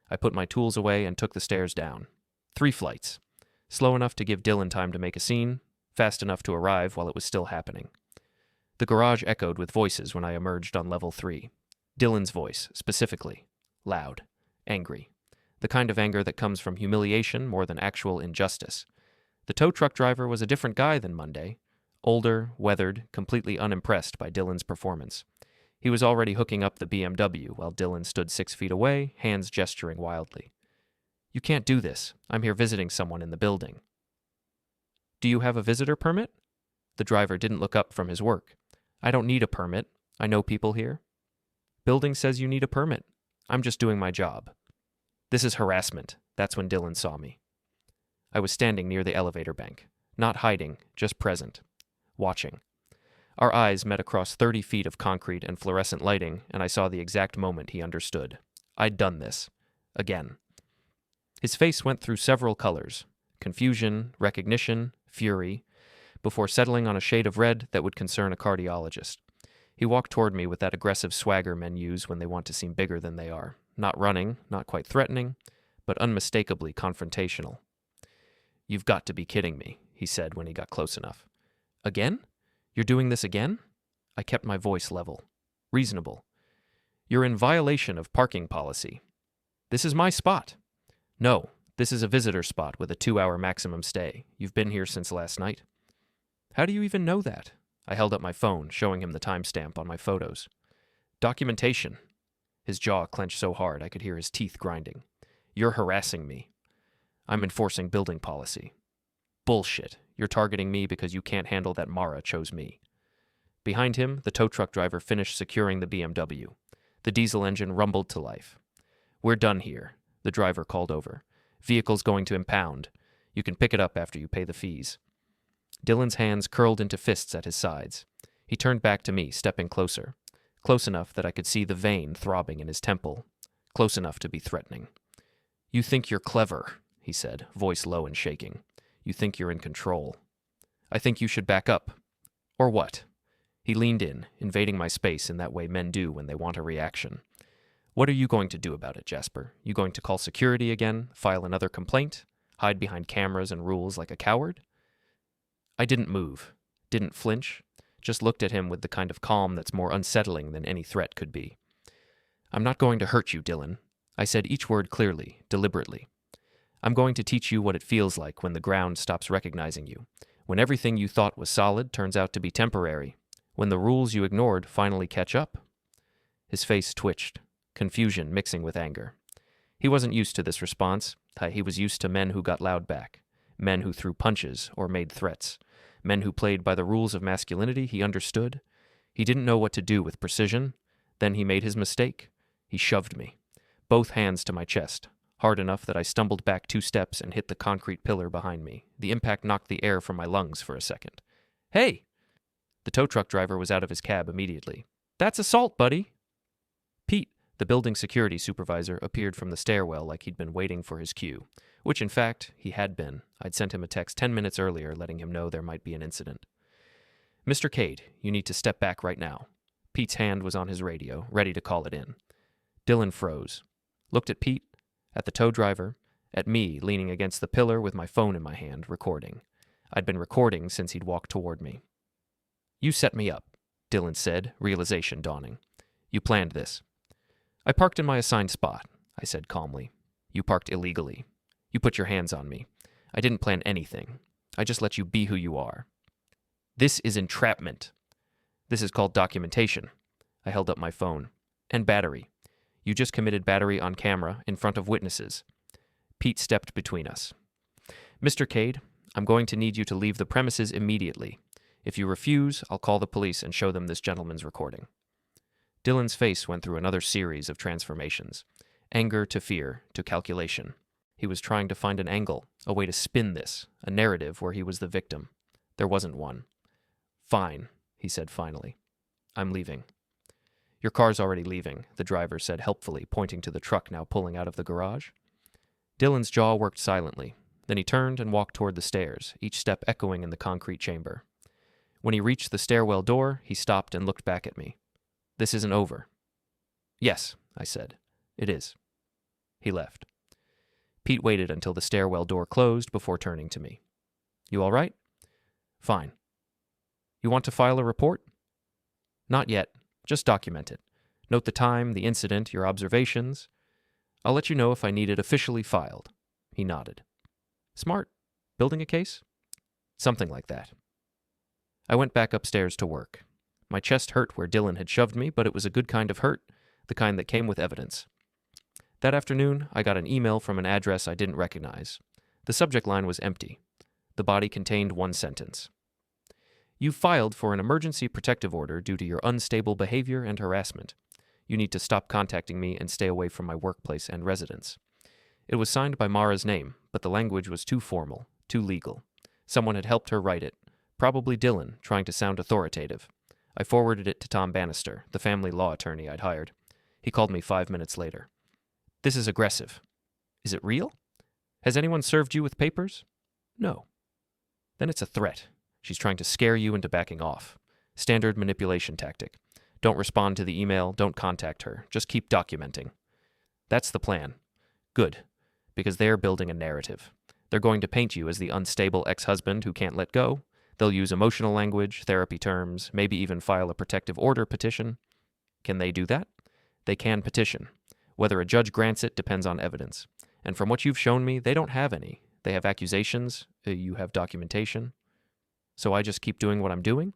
I put my tools away and took the stairs down. 3 flights. Slow enough to give Dylan time to make a scene, fast enough to arrive while it was still happening. The garage echoed with voices when I emerged on level 3. Dylan's voice, specifically. Loud. Angry. The kind of anger that comes from humiliation more than actual injustice. The tow truck driver was a different guy than Monday. Older, weathered, completely unimpressed by Dylan's performance. He was already hooking up the BMW while Dylan stood 6 feet away, hands gesturing wildly. You can't do this. I'm here visiting someone in the building. Do you have a visitor permit? The driver didn't look up from his work. I don't need a permit. I know people here. Building says you need a permit. I'm just doing my job. This is harassment. That's when Dylan saw me. I was standing near the elevator bank. Not hiding, just present. Watching. Our eyes met across 30 feet of concrete and fluorescent lighting, and I saw the exact moment he understood. I'd done this. Again. His face went through several colors. Confusion, recognition, fury, before settling on a shade of red that would concern a cardiologist. He walked toward me with that aggressive swagger men use when they want to seem bigger than they are. Not running, not quite threatening, but unmistakably confrontational. You've got to be kidding me, he said when he got close enough. Again? You're doing this again? I kept my voice level. Reasonable. You're in violation of parking policy. This is my spot. No, this is a visitor spot with a 2-hour maximum stay. You've been here since last night. How do you even know that? I held up my phone, showing him the timestamp on my photos. Documentation. His jaw clenched so hard I could hear his teeth grinding. You're harassing me. I'm enforcing building policy. Bullshit. You're targeting me because you can't handle that Mara chose me. Behind him, the tow truck driver finished securing the BMW. The diesel engine rumbled to life. We're done here, the driver called over. Vehicle's going to impound. You can pick it up after you pay the fees. Dylan's hands curled into fists at his sides. He turned back to me, stepping closer. Close enough that I could see the vein throbbing in his temple. Close enough to be threatening. "You think you're clever," he said, voice low and shaking. "You think you're in control. I think you should back up. Or what?" He leaned in, invading my space in that way men do when they want a reaction. "What are you going to do about it, Jasper? You going to call security again, file another complaint, hide behind cameras and rules like a coward?" I didn't move, didn't flinch, just looked at him with the kind of calm that's more unsettling than any threat could be. "I'm not going to hurt you, Dylan." I said each word clearly, deliberately. "I'm going to teach you what it feels like when the ground stops recognizing you, when everything you thought was solid turns out to be temporary, when the rules you ignored finally catch up." His face twitched, confusion mixing with anger. He wasn't used to this response. He was used to men who got loud back, men who threw punches or made threats, men who played by the rules of masculinity he understood. He didn't know what to do with precision. Then he made his mistake. He shoved me, both hands to my chest, hard enough that I stumbled back 2 steps and hit the concrete pillar behind me. The impact knocked the air from my lungs for a second. "Hey!" The tow truck driver was out of his cab immediately. "That's assault, buddy." Pete, the building security supervisor, appeared from the stairwell like he'd been waiting for his cue, which in fact he had been. I'd sent him a text 10 minutes earlier letting him know there might be an incident. "Mr. Cade, you need to step back right now." Pete's hand was on his radio, ready to call it in. Dylan froze, looked at Pete, at the tow driver, at me leaning against the pillar with my phone in my hand, recording. I'd been recording since he'd walked toward me. "You set me up," Dylan said, realization dawning. "You planned this." "I parked in my assigned spot," I said calmly. "You parked illegally. You put your hands on me. I didn't plan anything. I just let you be who you are." "This is entrapment." "This is called documentation." I held up my phone. "And battery. You just committed battery on camera in front of witnesses." Pete stepped between us. "Mr. Cade, I'm going to need you to leave the premises immediately. If you refuse, I'll call the police and show them this gentleman's recording." Dylan's face went through another series of transformations. Anger to fear to calculation. He was trying to find an angle, a way to spin this, a narrative where he was the victim. There wasn't one. "Fine," he said finally. "I'm leaving." "Your car's already leaving," the driver said helpfully, pointing to the truck now pulling out of the garage. Dylan's jaw worked silently. Then he turned and walked toward the stairs, each step echoing in the concrete chamber. When he reached the stairwell door, he stopped and looked back at me. "This isn't over." "Yes," I said. "It is." He left. Pete waited until the stairwell door closed before turning to me. "You all right?" "Fine." "You want to file a report?" "Not yet. Just document it. Note the time, the incident, your observations. I'll let you know if I need it officially filed." He nodded. "Smart. Building a case?" "Something like that." I went back upstairs to work. My chest hurt where Dylan had shoved me, but it was a good kind of hurt, the kind that came with evidence. That afternoon, I got an email from an address I didn't recognize. The subject line was empty. The body contained one sentence. "You filed for an emergency protective order due to your unstable behavior and harassment. You need to stop contacting me and stay away from my workplace and residence." It was signed by Mara's name, but the language was too formal, too legal. Someone had helped her write it. Probably Dylan, trying to sound authoritative. I forwarded it to Tom Bannister, the family law attorney I'd hired. He called me 5 minutes later. "This is aggressive." "Is it real? Has anyone served you with papers?" "No." "Then it's a threat. She's trying to scare you into backing off. Standard manipulation tactic. Don't respond to the email, don't contact her. Just keep documenting." "That's the plan." "Good. Because they're building a narrative. They're going to paint you as the unstable ex-husband who can't let go. They'll use emotional language, therapy terms, maybe even file a protective order petition. Can they do that? They can petition. Whether a judge grants it depends on evidence. And from what you've shown me, they don't have any. They have accusations. You have documentation. So I just keep doing what I'm doing?"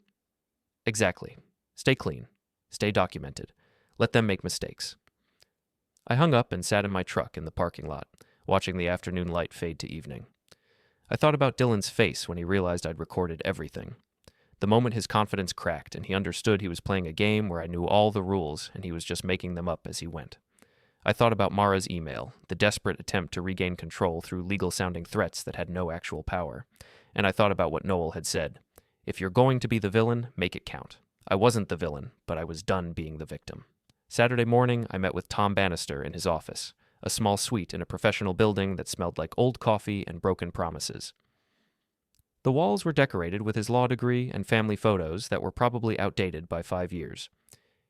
"Exactly. Stay clean. Stay documented. Let them make mistakes." I hung up and sat in my truck in the parking lot, watching the afternoon light fade to evening. I thought about Dylan's face when he realized I'd recorded everything. The moment his confidence cracked and he understood he was playing a game where I knew all the rules and he was just making them up as he went. I thought about Mara's email, the desperate attempt to regain control through legal-sounding threats that had no actual power, and I thought about what Noel had said. If you're going to be the villain, make it count. I wasn't the villain, but I was done being the victim. Saturday morning, I met with Tom Bannister in his office, a small suite in a professional building that smelled like old coffee and broken promises. The walls were decorated with his law degree and family photos that were probably outdated by 5 years.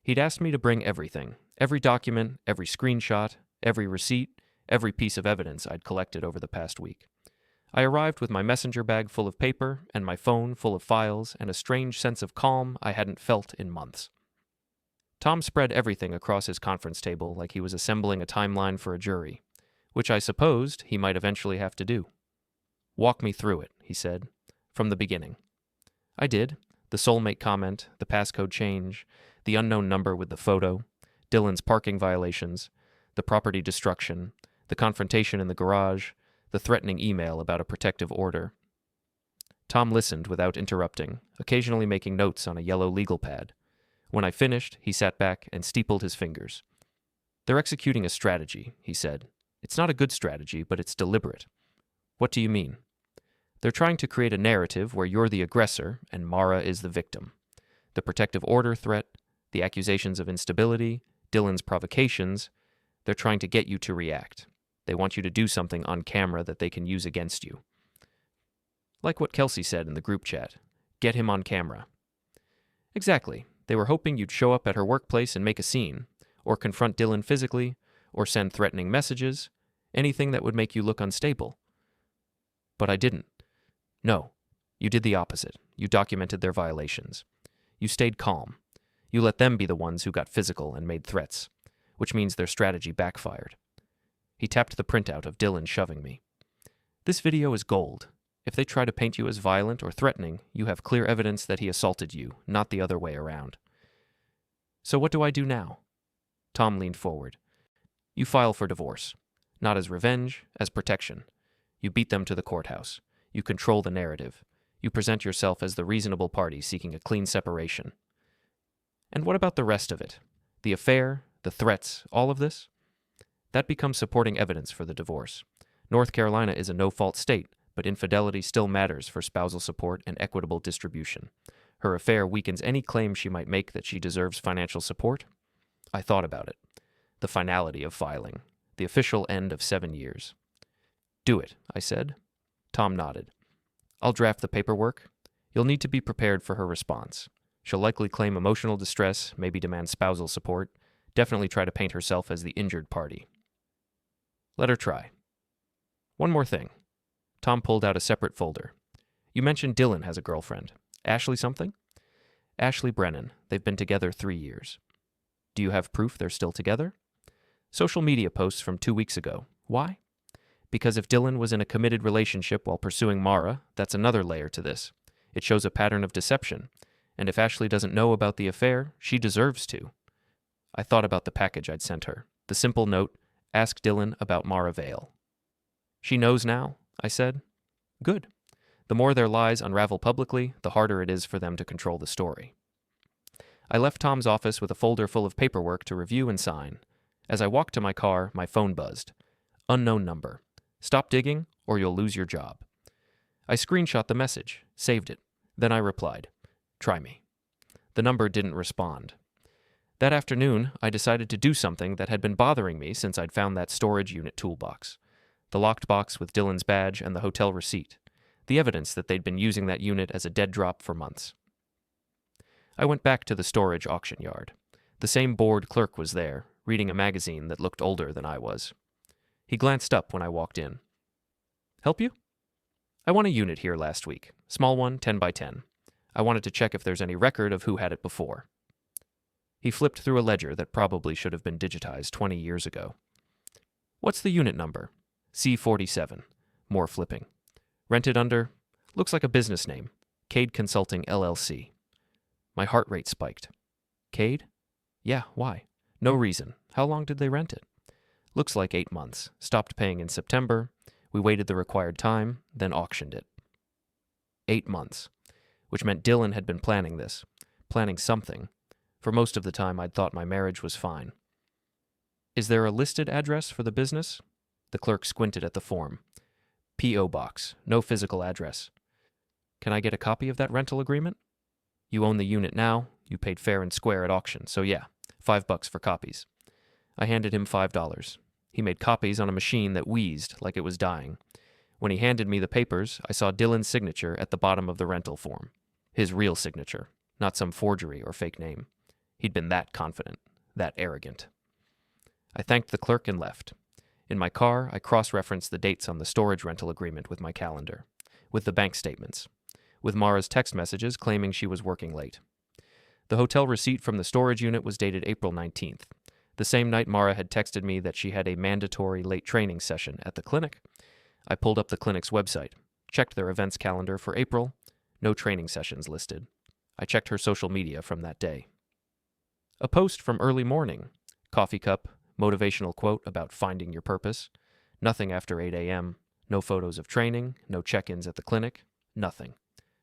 He'd asked me to bring everything, every document, every screenshot, every receipt, every piece of evidence I'd collected over the past week. I arrived with my messenger bag full of paper and my phone full of files and a strange sense of calm I hadn't felt in months. Tom spread everything across his conference table like he was assembling a timeline for a jury, which I supposed he might eventually have to do. "Walk me through it," he said, "from the beginning." I did. The Soulmate comment, the passcode change, the unknown number with the photo, Dylan's parking violations, the property destruction, the confrontation in the garage, the threatening email about a protective order. Tom listened without interrupting, occasionally making notes on a yellow legal pad. When I finished, he sat back and steepled his fingers. "They're executing a strategy," he said. "It's not a good strategy, but it's deliberate." "What do you mean?" "They're trying to create a narrative where you're the aggressor and Mara is the victim. The protective order threat, the accusations of instability, Dylan's provocations, they're trying to get you to react. They want you to do something on camera that they can use against you. Like what Kelsey said in the group chat, get him on camera." "Exactly. They were hoping you'd show up at her workplace and make a scene, or confront Dylan physically, or send threatening messages, anything that would make you look unstable." "But I didn't." "No, you did the opposite. You documented their violations. You stayed calm. You let them be the ones who got physical and made threats, which means their strategy backfired." He tapped the printout of Dylan shoving me. "This video is gold. If they try to paint you as violent or threatening, you have clear evidence that he assaulted you, not the other way around." "So what do I do now?" Tom leaned forward. "You file for divorce. Not as revenge, as protection. You beat them to the courthouse. You control the narrative. You present yourself as the reasonable party seeking a clean separation." "And what about the rest of it? The affair, the threats, all of this?" "That becomes supporting evidence for the divorce. North Carolina is a no-fault state, but infidelity still matters for spousal support and equitable distribution. Her affair weakens any claim she might make that she deserves financial support." I thought about it. The finality of filing. The official end of 7 years. "Do it," I said. Tom nodded. "I'll draft the paperwork. You'll need to be prepared for her response. She'll likely claim emotional distress, maybe demand spousal support, definitely try to paint herself as the injured party. Let her try. One more thing." Tom pulled out a separate folder. "You mentioned Dylan has a girlfriend. Ashley something?" "Ashley Brennan. They've been together 3 years." "Do you have proof they're still together?" "Social media posts from 2 weeks ago. Why?" "Because if Dylan was in a committed relationship while pursuing Mara, that's another layer to this. It shows a pattern of deception. And if Ashley doesn't know about the affair, she deserves to." I thought about the package I'd sent her. The simple note, "Ask Dylan about Mara Vale." "She knows now," I said. "Good. The more their lies unravel publicly, the harder it is for them to control the story." I left Tom's office with a folder full of paperwork to review and sign. As I walked to my car, my phone buzzed. Unknown number. "Stop digging, or you'll lose your job." I screenshot the message, saved it. Then I replied, "Try me." The number didn't respond. That afternoon, I decided to do something that had been bothering me since I'd found that storage unit toolbox. The locked box with Dylan's badge and the hotel receipt. The evidence that they'd been using that unit as a dead drop for months. I went back to the storage auction yard. The same bored clerk was there, reading a magazine that looked older than I was. He glanced up when I walked in. "Help you?" "I won a unit here last week. Small one, 10 by 10. I wanted to check if there's any record of who had it before." He flipped through a ledger that probably should have been digitized 20 years ago. "What's the unit number?" "C47. More flipping. "Rented under?" "Looks like a business name. Cade Consulting, LLC." My heart rate spiked. "Cade?" "Yeah, why?" "No reason. How long did they rent it?" "Looks like 8 months. Stopped paying in September. We waited the required time, then auctioned it." 8 months. Which meant Dylan had been planning this. Planning something. For most of the time, I'd thought my marriage was fine. "Is there a listed address for the business?" The clerk squinted at the form. "P.O. Box. No physical address." Can I get a copy of that rental agreement? You own the unit now. You paid fair and square at auction, so yeah, $5 for copies. I handed him $5. He made copies on a machine that wheezed like it was dying. When he handed me the papers, I saw Dylan's signature at the bottom of the rental form. His real signature, not some forgery or fake name. He'd been that confident, that arrogant. I thanked the clerk and left. In my car, I cross-referenced the dates on the storage rental agreement with my calendar, with the bank statements, with Mara's text messages claiming she was working late. The hotel receipt from the storage unit was dated April 19th, the same night Mara had texted me that she had a mandatory late training session at the clinic. I pulled up the clinic's website, checked their events calendar for April, no training sessions listed. I checked her social media from that day. A post from early morning, coffee cup, motivational quote about finding your purpose, nothing after 8 a.m., no photos of training, no check-ins at the clinic, nothing.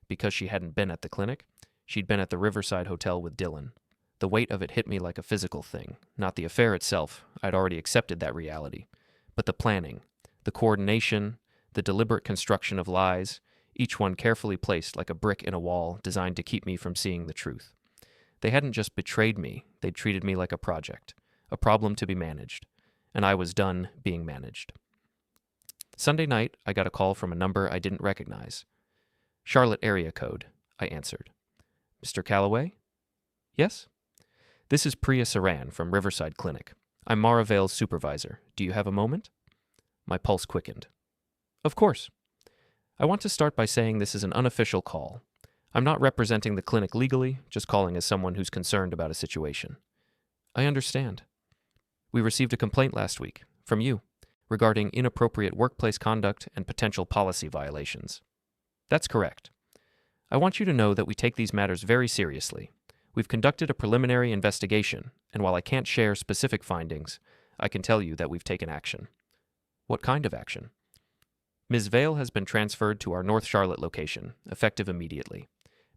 Because she hadn't been at the clinic, she'd been at the Riverside Hotel with Dylan. The weight of it hit me like a physical thing, not the affair itself. I'd already accepted that reality. But the planning, the coordination, the deliberate construction of lies, each one carefully placed like a brick in a wall designed to keep me from seeing the truth. They hadn't just betrayed me, they'd treated me like a project, a problem to be managed, and I was done being managed. Sunday night, I got a call from a number I didn't recognize. Charlotte area code, I answered. Mr. Calloway? Yes? This is Priya Saran from Riverside Clinic. I'm Mara Vale's supervisor. Do you have a moment? My pulse quickened. Of course. I want to start by saying this is an unofficial call. I'm not representing the clinic legally, just calling as someone who's concerned about a situation. I understand. We received a complaint last week, from you, regarding inappropriate workplace conduct and potential policy violations. That's correct. I want you to know that we take these matters very seriously. We've conducted a preliminary investigation, and while I can't share specific findings, I can tell you that we've taken action. What kind of action? Ms. Vale has been transferred to our North Charlotte location, effective immediately.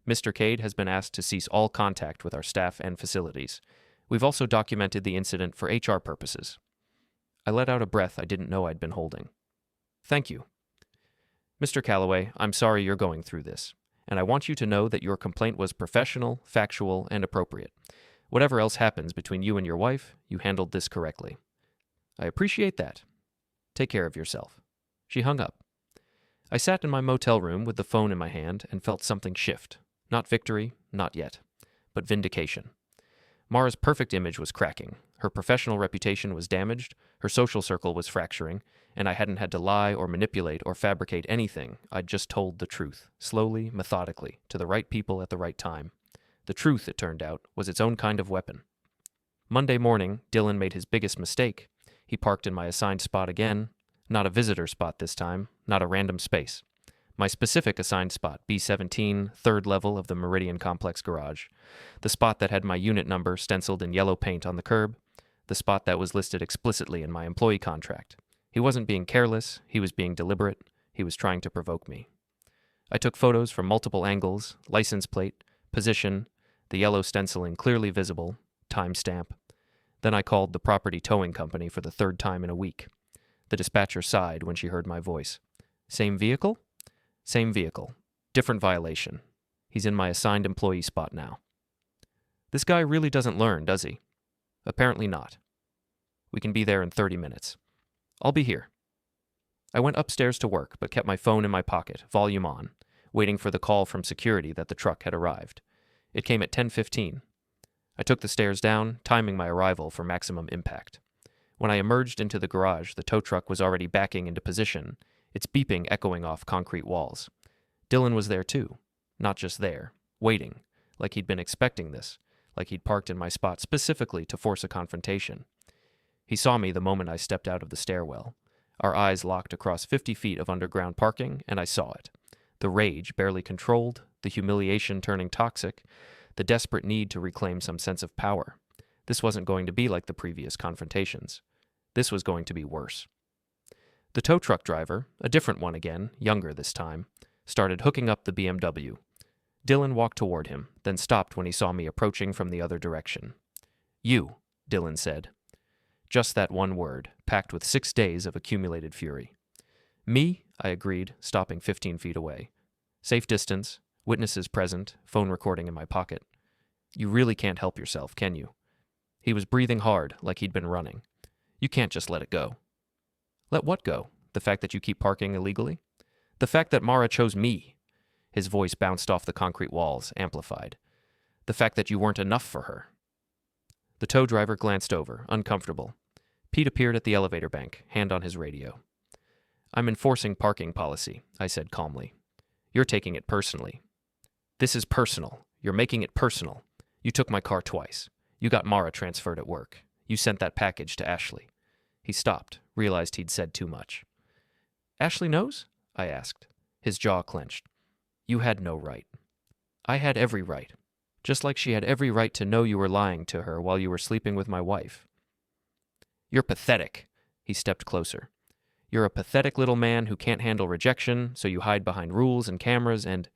Mr. Cade has been asked to cease all contact with our staff and facilities. We've also documented the incident for HR purposes. I let out a breath I didn't know I'd been holding. Thank you. Mr. Calloway, I'm sorry you're going through this, and I want you to know that your complaint was professional, factual, and appropriate. Whatever else happens between you and your wife, you handled this correctly. I appreciate that. Take care of yourself. She hung up. I sat in my motel room with the phone in my hand and felt something shift. Not victory, not yet, but vindication. Mara's perfect image was cracking. Her professional reputation was damaged, her social circle was fracturing, and I hadn't had to lie or manipulate or fabricate anything. I'd just told the truth, slowly, methodically, to the right people at the right time. The truth, it turned out, was its own kind of weapon. Monday morning, Dylan made his biggest mistake. He parked in my assigned spot again. Not a visitor spot this time, not a random space. My specific assigned spot, B17, third level of the Meridian Complex garage. The spot that had my unit number stenciled in yellow paint on the curb. The spot that was listed explicitly in my employee contract. He wasn't being careless, he was being deliberate, he was trying to provoke me. I took photos from multiple angles, license plate, position, the yellow stenciling clearly visible, timestamp. Then I called the property towing company for the third time in a week. The dispatcher sighed when she heard my voice. Same vehicle? Same vehicle. Different violation. He's in my assigned employee spot now. This guy really doesn't learn, does he? Apparently not. We can be there in 30 minutes. I'll be here. I went upstairs to work, but kept my phone in my pocket, volume on, waiting for the call from security that the truck had arrived. It came at 10:15. I took the stairs down, timing my arrival for maximum impact. When I emerged into the garage, the tow truck was already backing into position, its beeping echoing off concrete walls. Dylan was there too. Not just there, waiting, like he'd been expecting this, like he'd parked in my spot specifically to force a confrontation. He saw me the moment I stepped out of the stairwell. Our eyes locked across 50 feet of underground parking, and I saw it. The rage barely controlled, the humiliation turning toxic, the desperate need to reclaim some sense of power. This wasn't going to be like the previous confrontations. This was going to be worse. The tow truck driver, a different one again, younger this time, started hooking up the BMW. Dylan walked toward him, then stopped when he saw me approaching from the other direction. You, Dylan said. Just that one word, packed with 6 days of accumulated fury. Me, I agreed, stopping 15 feet away. Safe distance, witnesses present, phone recording in my pocket. You really can't help yourself, can you? He was breathing hard, like he'd been running. You can't just let it go. Let what go? The fact that you keep parking illegally? The fact that Mara chose me. His voice bounced off the concrete walls, amplified. The fact that you weren't enough for her. The tow driver glanced over, uncomfortable. Pete appeared at the elevator bank, hand on his radio. I'm enforcing parking policy, I said calmly. You're taking it personally. This is personal. You're making it personal. You took my car twice. You got Mara transferred at work. You sent that package to Ashley. He stopped, realized he'd said too much. Ashley knows? I asked. His jaw clenched. You had no right. I had every right. Just like she had every right to know you were lying to her while you were sleeping with my wife. You're pathetic. He stepped closer. You're a pathetic little man who can't handle rejection, so you hide behind rules and cameras and...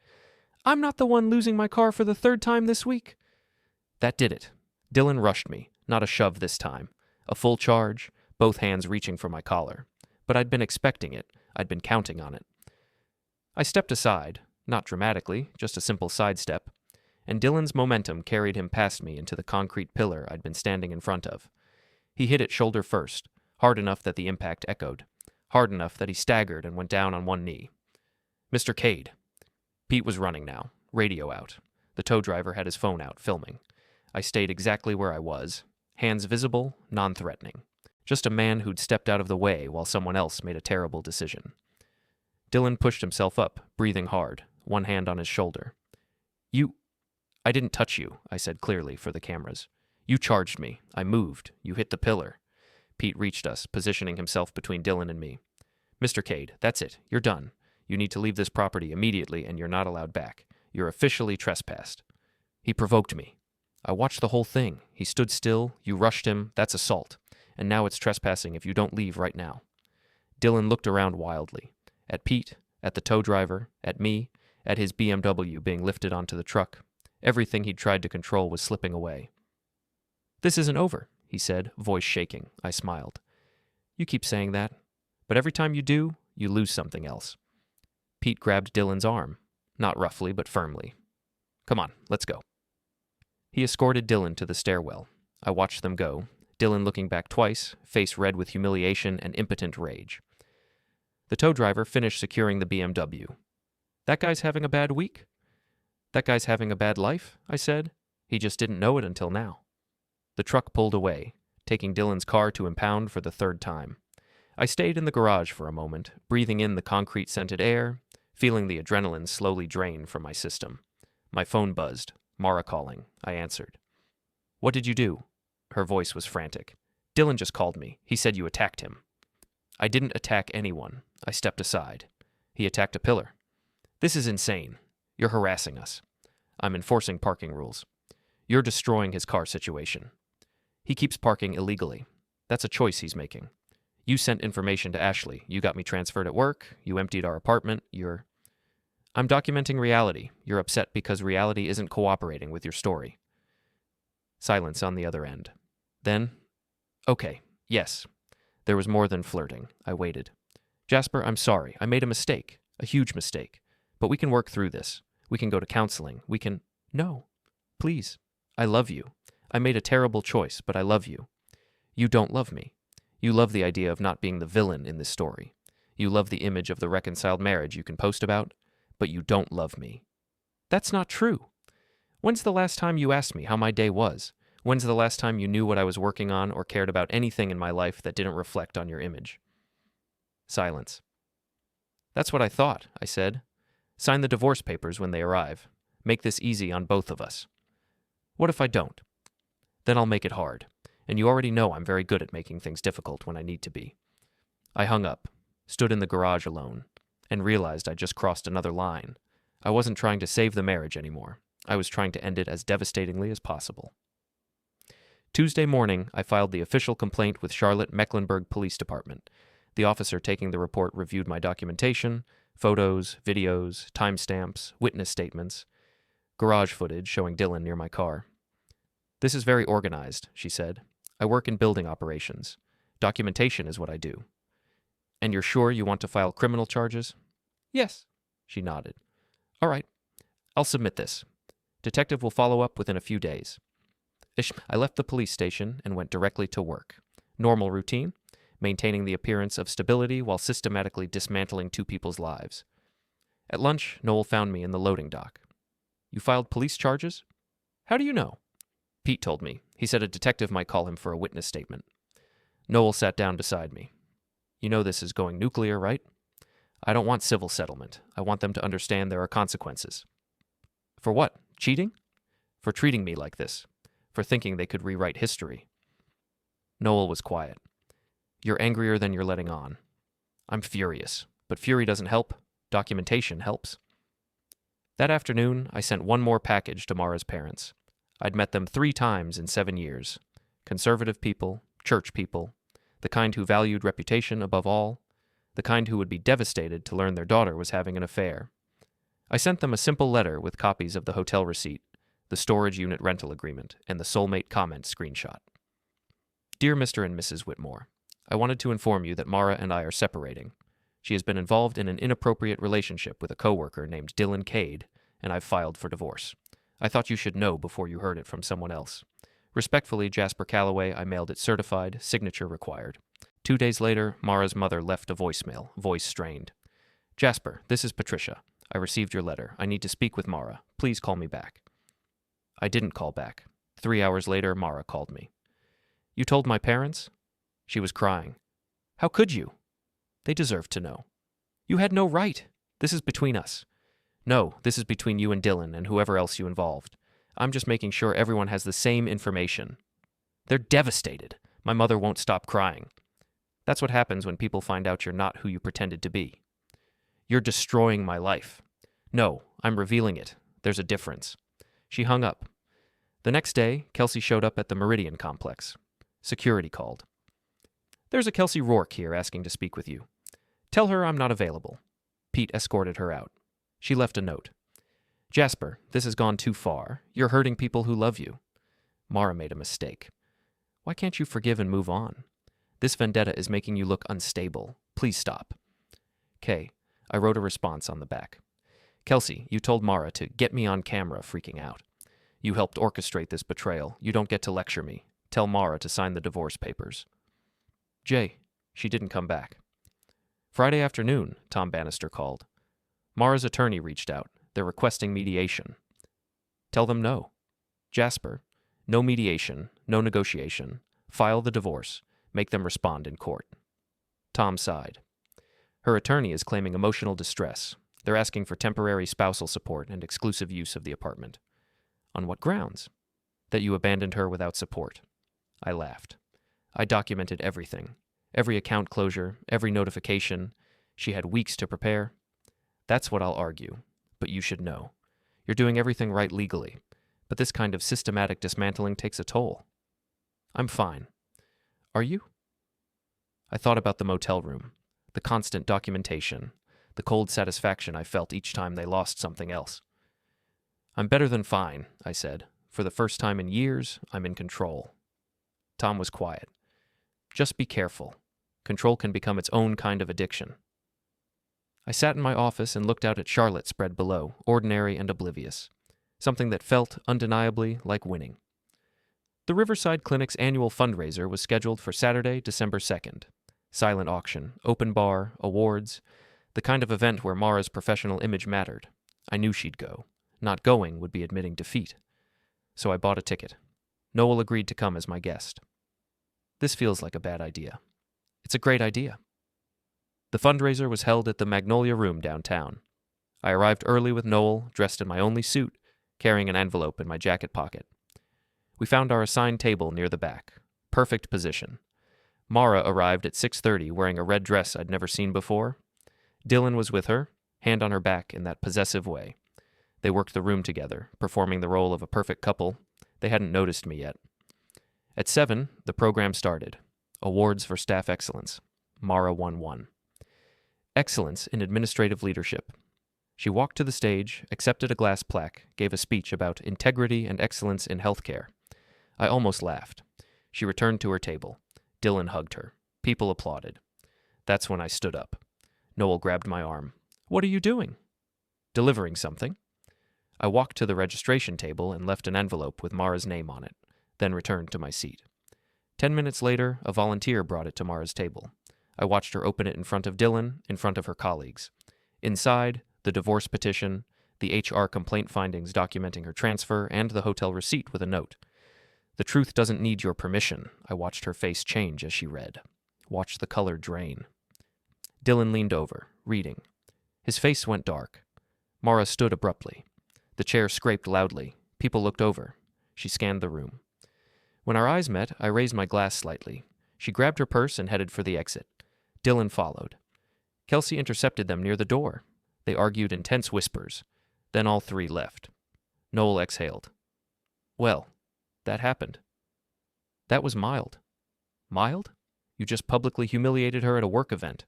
I'm not the one losing my car for the third time this week. That did it. Dylan rushed me, not a shove this time. A full charge, both hands reaching for my collar. But I'd been expecting it. I'd been counting on it. I stepped aside, not dramatically, just a simple sidestep, and Dylan's momentum carried him past me into the concrete pillar I'd been standing in front of. He hit it shoulder first, hard enough that the impact echoed, hard enough that he staggered and went down on one knee. Mr. Cade. Pete was running now, radio out. The tow driver had his phone out, filming. I stayed exactly where I was, hands visible, non-threatening. Just a man who'd stepped out of the way while someone else made a terrible decision. Dylan pushed himself up, breathing hard, one hand on his shoulder. I didn't touch you, I said clearly for the cameras. You charged me. I moved. You hit the pillar. Pete reached us, positioning himself between Dylan and me. Mr. Cade, that's it. You're done. You need to leave this property immediately, and you're not allowed back. You're officially trespassed. He provoked me. I watched the whole thing. He stood still. You rushed him. That's assault. And now it's trespassing if you don't leave right now. Dylan looked around wildly. At Pete, at the tow driver, at me, at his BMW being lifted onto the truck. Everything he'd tried to control was slipping away. This isn't over, he said, voice shaking. I smiled. You keep saying that, but every time you do, you lose something else. Pete grabbed Dylan's arm, not roughly but firmly. Come on, let's go. He escorted Dylan to the stairwell. I watched them go, Dylan looking back twice, face red with humiliation and impotent rage. The tow driver finished securing the BMW. That guy's having a bad week? That guy's having a bad life, I said. He just didn't know it until now. The truck pulled away, taking Dylan's car to impound for the third time. I stayed in the garage for a moment, breathing in the concrete-scented air, feeling the adrenaline slowly drain from my system. My phone buzzed. Mara calling. I answered. What did you do? Her voice was frantic. Dylan just called me. He said you attacked him. I didn't attack anyone. I stepped aside. He attacked a pillar. This is insane. You're harassing us. I'm enforcing parking rules. You're destroying his car situation. He keeps parking illegally. That's a choice he's making. You sent information to Ashley. You got me transferred at work. You emptied our apartment. I'm documenting reality. You're upset because reality isn't cooperating with your story. Silence on the other end. Then, okay, yes. There was more than flirting. I waited. Jasper, I'm sorry. I made a mistake. A huge mistake. But we can work through this. We can go to counseling. We can... No. Please. I love you. I made a terrible choice, but I love you. You don't love me. You love the idea of not being the villain in this story. You love the image of the reconciled marriage you can post about, but you don't love me. That's not true. When's the last time you asked me how my day was? When's the last time you knew what I was working on or cared about anything in my life that didn't reflect on your image? Silence. That's what I thought, I said. Sign the divorce papers when they arrive. Make this easy on both of us. What if I don't? Then I'll make it hard. And you already know I'm very good at making things difficult when I need to be. I hung up, stood in the garage alone, and realized I just crossed another line. I wasn't trying to save the marriage anymore. I was trying to end it as devastatingly as possible. Tuesday morning, I filed the official complaint with Charlotte Mecklenburg Police Department. The officer taking the report reviewed my documentation, photos, videos, timestamps, witness statements, garage footage showing Dylan near my car. This is very organized, she said. I work in building operations. Documentation is what I do. And you're sure you want to file criminal charges? Yes, she nodded. All right, I'll submit this. Detective will follow up within a few days. I left the police station and went directly to work. Normal routine, maintaining the appearance of stability while systematically dismantling two people's lives. At lunch, Noel found me in the loading dock. You filed police charges? How do you know? Pete told me. He said a detective might call him for a witness statement. Noel sat down beside me. You know this is going nuclear, right? I don't want civil settlement. I want them to understand there are consequences. For what? Cheating? For treating me like this. For thinking they could rewrite history. Noel was quiet. You're angrier than you're letting on. I'm furious, but fury doesn't help. Documentation helps. That afternoon, I sent one more package to Mara's parents. I'd met them 3 times in 7 years. Conservative people, church people, the kind who valued reputation above all, the kind who would be devastated to learn their daughter was having an affair. I sent them a simple letter with copies of the hotel receipt, the storage unit rental agreement, and the Soulmate comment screenshot. Dear Mr. and Mrs. Whitmore, I wanted to inform you that Mara and I are separating. She has been involved in an inappropriate relationship with a coworker named Dylan Cade, and I've filed for divorce. I thought you should know before you heard it from someone else. Respectfully, Jasper Calloway, I mailed it certified, signature required. 2 days later, Mara's mother left a voicemail, voice strained. Jasper, this is Patricia. I received your letter. I need to speak with Mara. Please call me back. I didn't call back. 3 hours later, Mara called me. You told my parents? She was crying. How could you? They deserved to know. You had no right. This is between us. No, this is between you and Dylan and whoever else you involved. I'm just making sure everyone has the same information. They're devastated. My mother won't stop crying. That's what happens when people find out you're not who you pretended to be. You're destroying my life. No, I'm revealing it. There's a difference. She hung up. The next day, Kelsey showed up at the Meridian complex. Security called. There's a Kelsey Rourke here asking to speak with you. Tell her I'm not available. Pete escorted her out. She left a note. Jasper, this has gone too far. You're hurting people who love you. Mara made a mistake. Why can't you forgive and move on? This vendetta is making you look unstable. Please stop. Kay, I wrote a response on the back. Kelsey, you told Mara to get me on camera freaking out. You helped orchestrate this betrayal. You don't get to lecture me. Tell Mara to sign the divorce papers. Jay, she didn't come back. Friday afternoon, Tom Bannister called. Mara's attorney reached out. They're requesting mediation. Tell them no. Jasper, no mediation, no negotiation. File the divorce. Make them respond in court. Tom sighed. Her attorney is claiming emotional distress. They're asking for temporary spousal support and exclusive use of the apartment. On what grounds? That you abandoned her without support. I laughed. I documented everything. Every account closure, every notification. She had weeks to prepare. That's what I'll argue. But you should know. You're doing everything right legally. But this kind of systematic dismantling takes a toll. I'm fine. Are you? I thought about the motel room, the constant documentation, the cold satisfaction I felt each time they lost something else. I'm better than fine, I said. For the first time in years, I'm in control. Tom was quiet. Just be careful. Control can become its own kind of addiction. I sat in my office and looked out at Charlotte spread below, ordinary and oblivious. Something that felt, undeniably, like winning. The Riverside Clinic's annual fundraiser was scheduled for Saturday, December 2nd. Silent auction, open bar, awards, the kind of event where Mara's professional image mattered. I knew she'd go. Not going would be admitting defeat. So I bought a ticket. Noel agreed to come as my guest. This feels like a bad idea. It's a great idea. The fundraiser was held at the Magnolia Room downtown. I arrived early with Noel, dressed in my only suit, carrying an envelope in my jacket pocket. We found our assigned table near the back. Perfect position. Mara arrived at 6:30 wearing a red dress I'd never seen before. Dylan was with her, hand on her back in that possessive way. They worked the room together, performing the role of a perfect couple. They hadn't noticed me yet. At 7, the program started. Awards for staff excellence. Mara won one. Excellence in administrative leadership. She walked to the stage, accepted a glass plaque, gave a speech about integrity and excellence in healthcare. I almost laughed. She returned to her table. Dylan hugged her. People applauded. That's when I stood up. Noel grabbed my arm. What are you doing? Delivering something. I walked to the registration table and left an envelope with Mara's name on it, then returned to my seat. 10 minutes later, a volunteer brought it to Mara's table. I watched her open it in front of Dylan, in front of her colleagues. Inside, the divorce petition, the HR complaint findings documenting her transfer, and the hotel receipt with a note. The truth doesn't need your permission. I watched her face change as she read. Watched the color drain. Dylan leaned over, reading. His face went dark. Mara stood abruptly. The chair scraped loudly. People looked over. She scanned the room. When our eyes met, I raised my glass slightly. She grabbed her purse and headed for the exit. Dylan followed. Kelsey intercepted them near the door. They argued in tense whispers. Then all three left. Noel exhaled. Well, that happened. That was mild. Mild? You just publicly humiliated her at a work event.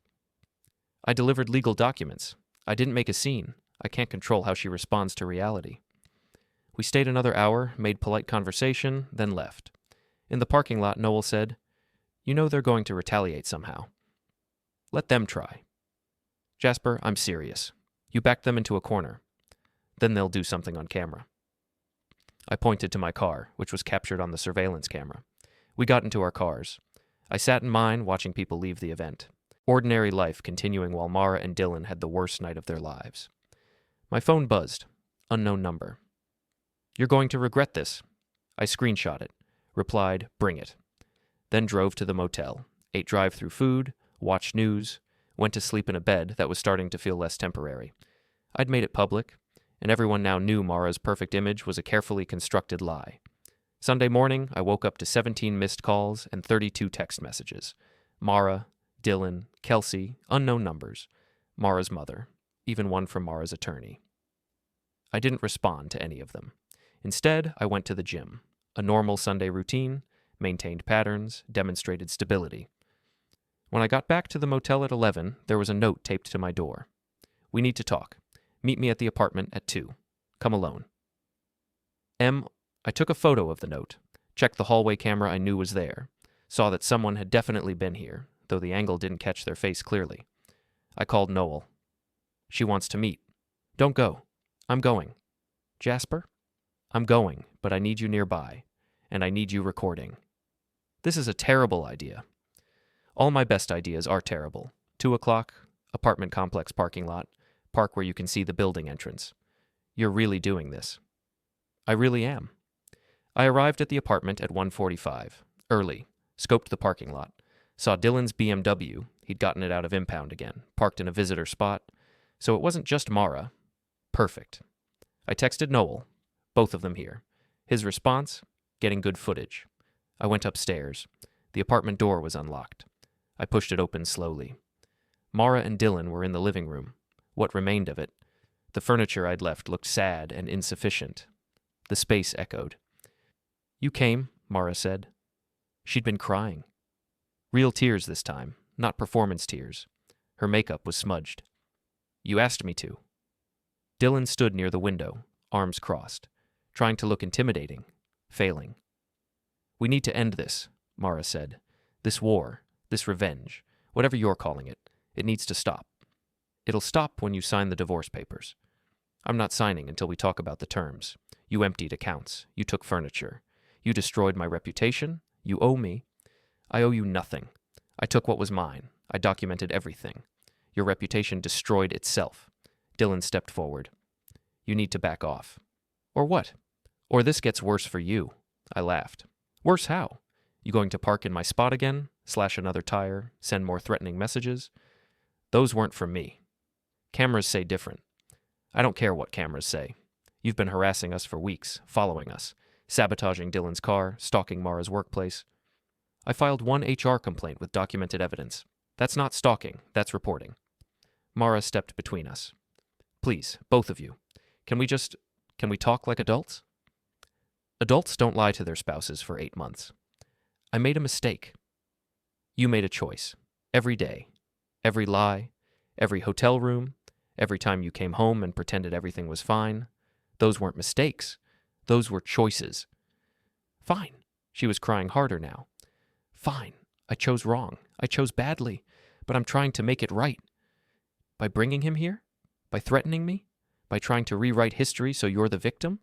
I delivered legal documents. I didn't make a scene. I can't control how she responds to reality. We stayed another hour, made polite conversation, then left. In the parking lot, Noel said, "You know they're going to retaliate somehow. Let them try. Jasper, I'm serious. You backed them into a corner. Then they'll do something on camera." I pointed to my car, which was captured on the surveillance camera. We got into our cars. I sat in mine, watching people leave the event. Ordinary life continuing while Mara and Dylan had the worst night of their lives. My phone buzzed. Unknown number. "You're going to regret this." I screenshot it. Replied, "Bring it." Then drove to the motel, ate drive-through food, watched news, went to sleep in a bed that was starting to feel less temporary. I'd made it public, and everyone now knew Mara's perfect image was a carefully constructed lie. Sunday morning, I woke up to 17 missed calls and 32 text messages. Mara, Dylan, Kelsey, unknown numbers, Mara's mother, even one from Mara's attorney. I didn't respond to any of them. Instead, I went to the gym. A normal Sunday routine, maintained patterns, demonstrated stability. When I got back to the motel at 11, there was a note taped to my door. "We need to talk. Meet me at the apartment at 2. Come alone." I took a photo of the note, checked the hallway camera I knew was there, saw that someone had definitely been here, though the angle didn't catch their face clearly. I called Noel. "She wants to meet." "Don't go." "I'm going." "Jasper?" "I'm going, but I need you nearby, and I need you recording." This is a terrible idea. All my best ideas are terrible. 2 o'clock, apartment complex parking lot, park where you can see the building entrance. You're really doing this. I really am. I arrived at the apartment at 1:45, early, scoped the parking lot, saw Dylan's BMW, he'd gotten it out of impound again, parked in a visitor spot, so it wasn't just Mara. Perfect. I texted Noel, both of them here. His response, getting good footage. I went upstairs. The apartment door was unlocked. I pushed it open slowly. Mara and Dylan were in the living room. What remained of it. The furniture I'd left looked sad and insufficient. The space echoed. "You came," Mara said. She'd been crying. Real tears this time, not performance tears. Her makeup was smudged. "You asked me to." Dylan stood near the window, arms crossed, trying to look intimidating, failing. "We need to end this," Mara said. "This war, this revenge, whatever you're calling it, it needs to stop. It'll stop when you sign the divorce papers. I'm not signing until we talk about the terms. You emptied accounts. You took furniture. You destroyed my reputation. You owe me. I owe you nothing. I took what was mine. I documented everything. Your reputation destroyed itself." Dylan stepped forward. "You need to back off." "Or what? Or this gets worse for you." I laughed. "Worse how? You going to park in my spot again? Slash another tire? Send more threatening messages?" "Those weren't from me. Cameras say different. I don't care what cameras say. You've been harassing us for weeks, following us, sabotaging Dylan's car, stalking Mara's workplace. I filed one HR complaint with documented evidence. That's not stalking, that's reporting." Mara stepped between us. "Please, both of you, can we talk like adults?" Adults don't lie to their spouses for 8 months. I made a mistake. You made a choice. Every day. Every lie. Every hotel room. Every time you came home and pretended everything was fine. Those weren't mistakes. Those were choices. Fine. She was crying harder now. Fine. I chose wrong. I chose badly. But I'm trying to make it right. By bringing him here? By threatening me? By trying to rewrite history so you're the victim?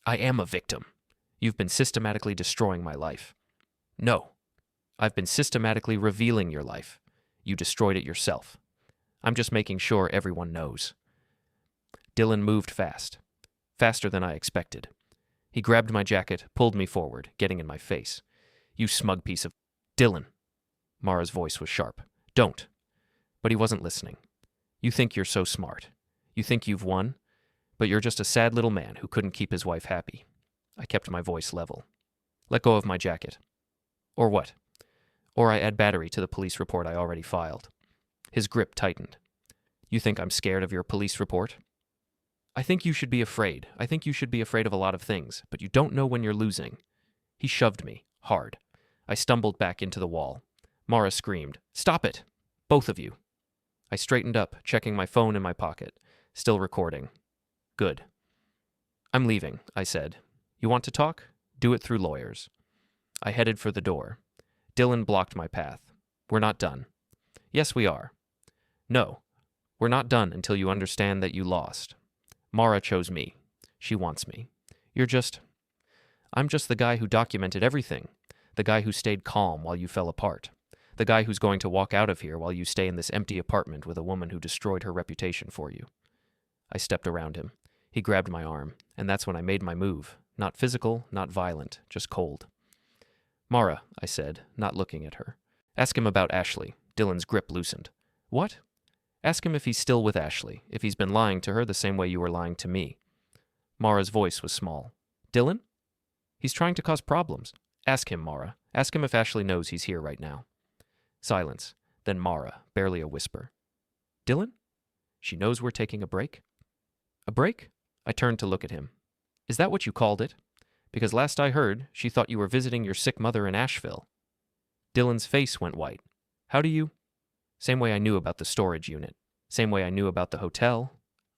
I am a victim. You've been systematically destroying my life. No. I've been systematically revealing your life. You destroyed it yourself. I'm just making sure everyone knows. Dylan moved fast. Faster than I expected. He grabbed my jacket, pulled me forward, getting in my face. You smug piece of... Dylan. Mara's voice was sharp. Don't. But he wasn't listening. You think you're so smart. You think you've won, but you're just a sad little man who couldn't keep his wife happy. I kept my voice level. Let go of my jacket. Or what? Or I add battery to the police report I already filed. His grip tightened. You think I'm scared of your police report? I think you should be afraid. I think you should be afraid of a lot of things, but you don't know when you're losing. He shoved me, hard. I stumbled back into the wall. Mara screamed, Stop it! Both of you. I straightened up, checking my phone in my pocket. Still recording. Good. I'm leaving, I said. You want to talk? Do it through lawyers. I headed for the door. Dylan blocked my path. We're not done. Yes, we are. No. We're not done until you understand that you lost. Mara chose me. She wants me. I'm just the guy who documented everything. The guy who stayed calm while you fell apart. The guy who's going to walk out of here while you stay in this empty apartment with a woman who destroyed her reputation for you. I stepped around him. He grabbed my arm, and that's when I made my move. Not physical, not violent, just cold. Mara, I said, not looking at her. Ask him about Ashley. Dylan's grip loosened. What? Ask him if he's still with Ashley, if he's been lying to her the same way you were lying to me. Mara's voice was small. Dylan? He's trying to cause problems. Ask him, Mara. Ask him if Ashley knows he's here right now. Silence. Then Mara, barely a whisper. Dylan? She knows we're taking a break? A break? I turned to look at him. Is that what you called it? Because last I heard, she thought you were visiting your sick mother in Asheville. Dylan's face went white. How do you? Same way I knew about the storage unit. Same way I knew about the hotel.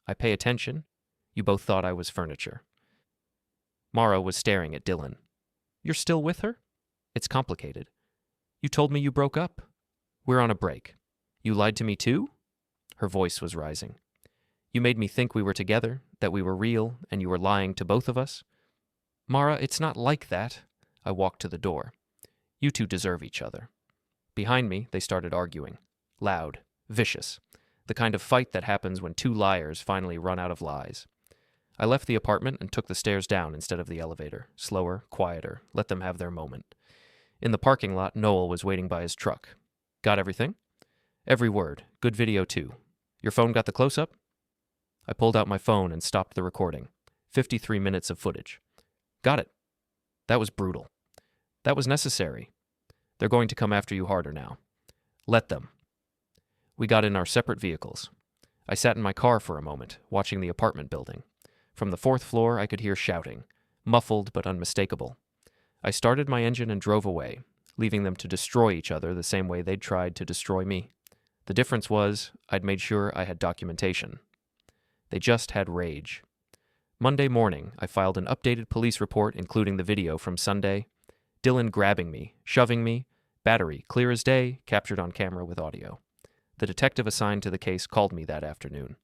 I pay attention. You both thought I was furniture. Mara was staring at Dylan. You're still with her? It's complicated. You told me you broke up. We're on a break. You lied to me too? Her voice was rising. You made me think we were together, that we were real, and you were lying to both of us. Mara, it's not like that. I walked to the door. You two deserve each other. Behind me, they started arguing. Loud, vicious. The kind of fight that happens when two liars finally run out of lies. I left the apartment and took the stairs down instead of the elevator. Slower, quieter. Let them have their moment. In the parking lot, Noel was waiting by his truck. Got everything? Every word. Good video, too. Your phone got the close-up? I pulled out my phone and stopped the recording. 53 minutes of footage. Got it. That was brutal. That was necessary. They're going to come after you harder now. Let them. We got in our separate vehicles. I sat in my car for a moment, watching the apartment building. From the 4th floor, I could hear shouting, muffled but unmistakable. I started my engine and drove away, leaving them to destroy each other the same way they'd tried to destroy me. The difference was, I'd made sure I had documentation. They just had rage. Monday morning, I filed an updated police report including the video from Sunday. Dylan grabbing me, shoving me, battery clear as day, captured on camera with audio. The detective assigned to the case called me that afternoon.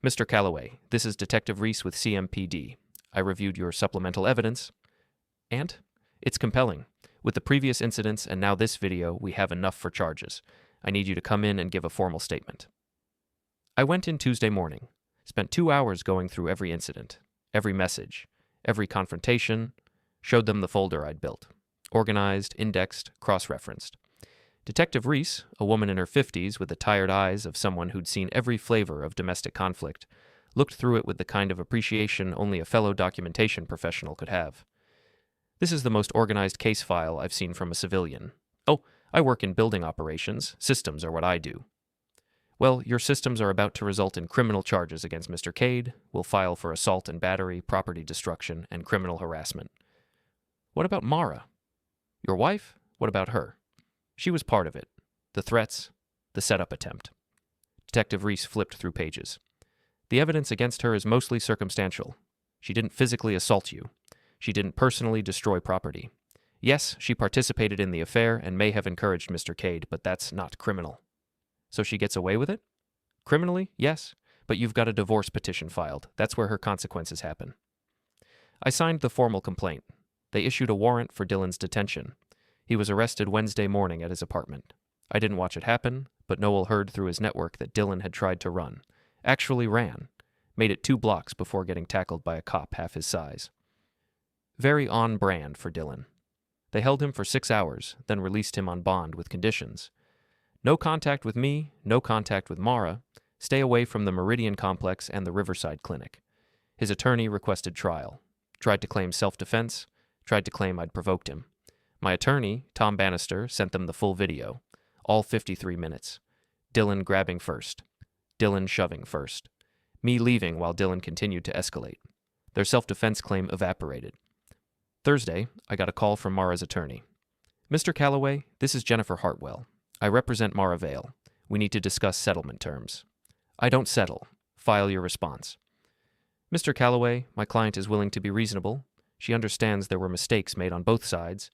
Mr. Calloway, this is Detective Reese with CMPD. I reviewed your supplemental evidence. And? It's compelling. With the previous incidents and now this video, we have enough for charges. I need you to come in and give a formal statement. I went in Tuesday morning. Spent 2 hours going through every incident, every message, every confrontation, showed them the folder I'd built. Organized, indexed, cross-referenced. Detective Reese, a woman in her 50s with the tired eyes of someone who'd seen every flavor of domestic conflict, looked through it with the kind of appreciation only a fellow documentation professional could have. This is the most organized case file I've seen from a civilian. Oh, I work in building operations. Systems are what I do. Well, your systems are about to result in criminal charges against Mr. Cade. We'll file for assault and battery, property destruction, and criminal harassment. What about Mara? Your wife? What about her? She was part of it. The threats, the setup attempt. Detective Reese flipped through pages. The evidence against her is mostly circumstantial. She didn't physically assault you. She didn't personally destroy property. Yes, she participated in the affair and may have encouraged Mr. Cade, but that's not criminal. So she gets away with it? Criminally, yes, But you've got a divorce petition filed. That's where her consequences happen. I signed the formal complaint. They issued a warrant for Dylan's detention. He was arrested Wednesday morning at his apartment. I didn't watch it happen, but Noel heard through his network that Dylan had tried to run. Actually ran. Made it 2 blocks before getting tackled by a cop half his size. Very on brand for Dylan. They held him for 6 hours, then released him on bond with conditions. No contact with me, no contact with Mara. Stay away from the Meridian Complex and the Riverside Clinic. His attorney requested trial. Tried to claim self-defense. Tried to claim I'd provoked him. My attorney, Tom Bannister, sent them the full video. All 53 minutes. Dylan grabbing first. Dylan shoving first. Me leaving while Dylan continued to escalate. Their self-defense claim evaporated. Thursday, I got a call from Mara's attorney. Mr. Calloway, this is Jennifer Hartwell. I represent Mara Vale. We need to discuss settlement terms. I don't settle. File your response. Mr. Calloway, my client is willing to be reasonable. She understands there were mistakes made on both sides.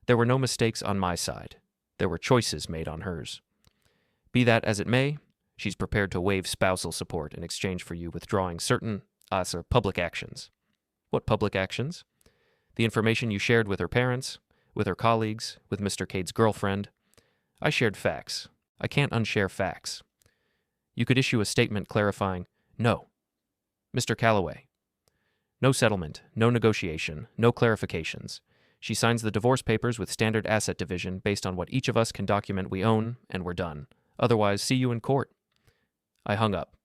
There were no mistakes on my side. There were choices made on hers. Be that as it may, she's prepared to waive spousal support in exchange for you withdrawing certain public actions. What public actions? The information you shared with her parents, with her colleagues, with Mr. Cade's girlfriend. I shared facts. I can't unshare facts. You could issue a statement clarifying, no. Mr. Calloway. No settlement, no negotiation, no clarifications. She signs the divorce papers with standard asset division based on what each of us can document we own, and we're done. Otherwise, see you in court. I hung up.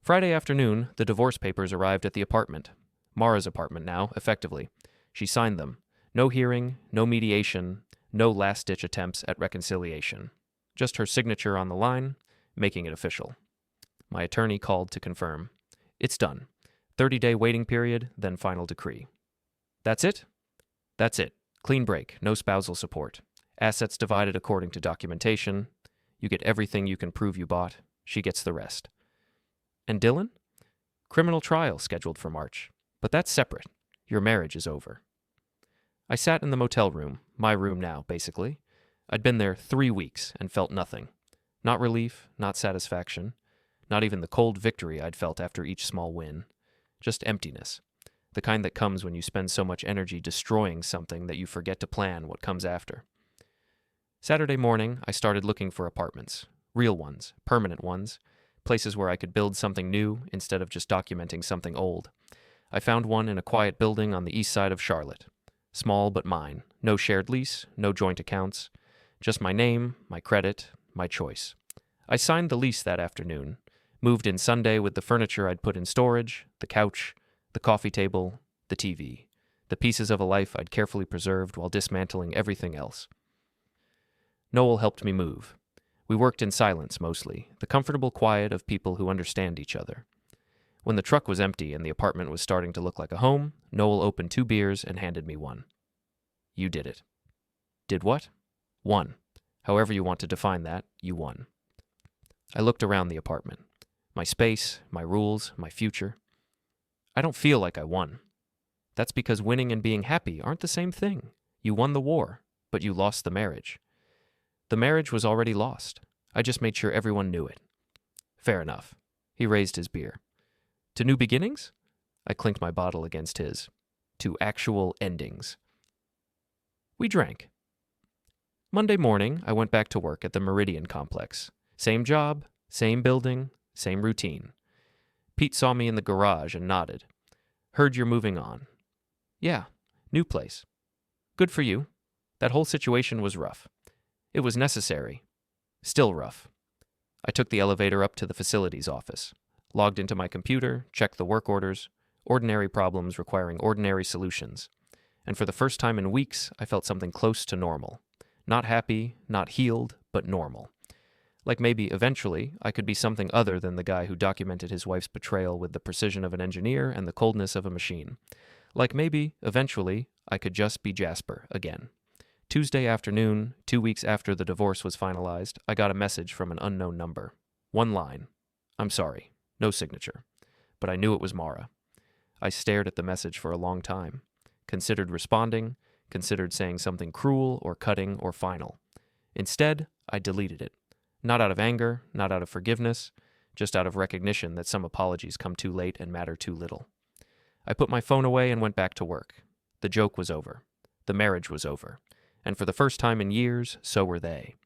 Friday afternoon, the divorce papers arrived at the apartment. Mara's apartment now, effectively. She signed them. No hearing, no mediation, no last-ditch attempts at reconciliation. Just her signature on the line, making it official. My attorney called to confirm. It's done. 30-day waiting period, then final decree. That's it? That's it. Clean break, no spousal support. Assets divided according to documentation. You get everything you can prove you bought. She gets the rest. And Dylan? Criminal trial scheduled for March. But that's separate. Your marriage is over. I sat in the motel room, my room now, basically. I'd been there 3 weeks and felt nothing. Not relief, not satisfaction, not even the cold victory I'd felt after each small win. Just emptiness. The kind that comes when you spend so much energy destroying something that you forget to plan what comes after. Saturday morning, I started looking for apartments. Real ones, permanent ones, places where I could build something new instead of just documenting something old. I found one in a quiet building on the east side of Charlotte. Small but mine. No shared lease, no joint accounts. Just my name, my credit, my choice. I signed the lease that afternoon. Moved in Sunday with the furniture I'd put in storage, the couch, the coffee table, the TV, the pieces of a life I'd carefully preserved while dismantling everything else. Noel helped me move. We worked in silence mostly, the comfortable quiet of people who understand each other. When the truck was empty and the apartment was starting to look like a home, Noel opened 2 beers and handed me one. You did it. Did what? Won. However you want to define that, you won. I looked around the apartment. My space, my rules, my future. I don't feel like I won. That's because winning and being happy aren't the same thing. You won the war, but you lost the marriage. The marriage was already lost. I just made sure everyone knew it. Fair enough. He raised his beer. To new beginnings? I clinked my bottle against his. To actual endings. We drank. Monday morning, I went back to work at the Meridian Complex. Same job, same building, same routine. Pete saw me in the garage and nodded. Heard you're moving on. Yeah, new place. Good for you. That whole situation was rough. It was necessary. Still rough. I took the elevator up to the facilities office. Logged into my computer, checked the work orders. Ordinary problems requiring ordinary solutions. And for the first time in weeks, I felt something close to normal. Not happy, not healed, but normal. Like maybe, eventually, I could be something other than the guy who documented his wife's betrayal with the precision of an engineer and the coldness of a machine. Like maybe, eventually, I could just be Jasper again. Tuesday afternoon, 2 weeks after the divorce was finalized, I got a message from an unknown number. 1 line. I'm sorry. No signature. But I knew it was Mara. I stared at the message for a long time. Considered responding, considered saying something cruel or cutting or final. Instead, I deleted it. Not out of anger, not out of forgiveness, just out of recognition that some apologies come too late and matter too little. I put my phone away and went back to work. The joke was over. The marriage was over. And for the first time in years, so were they.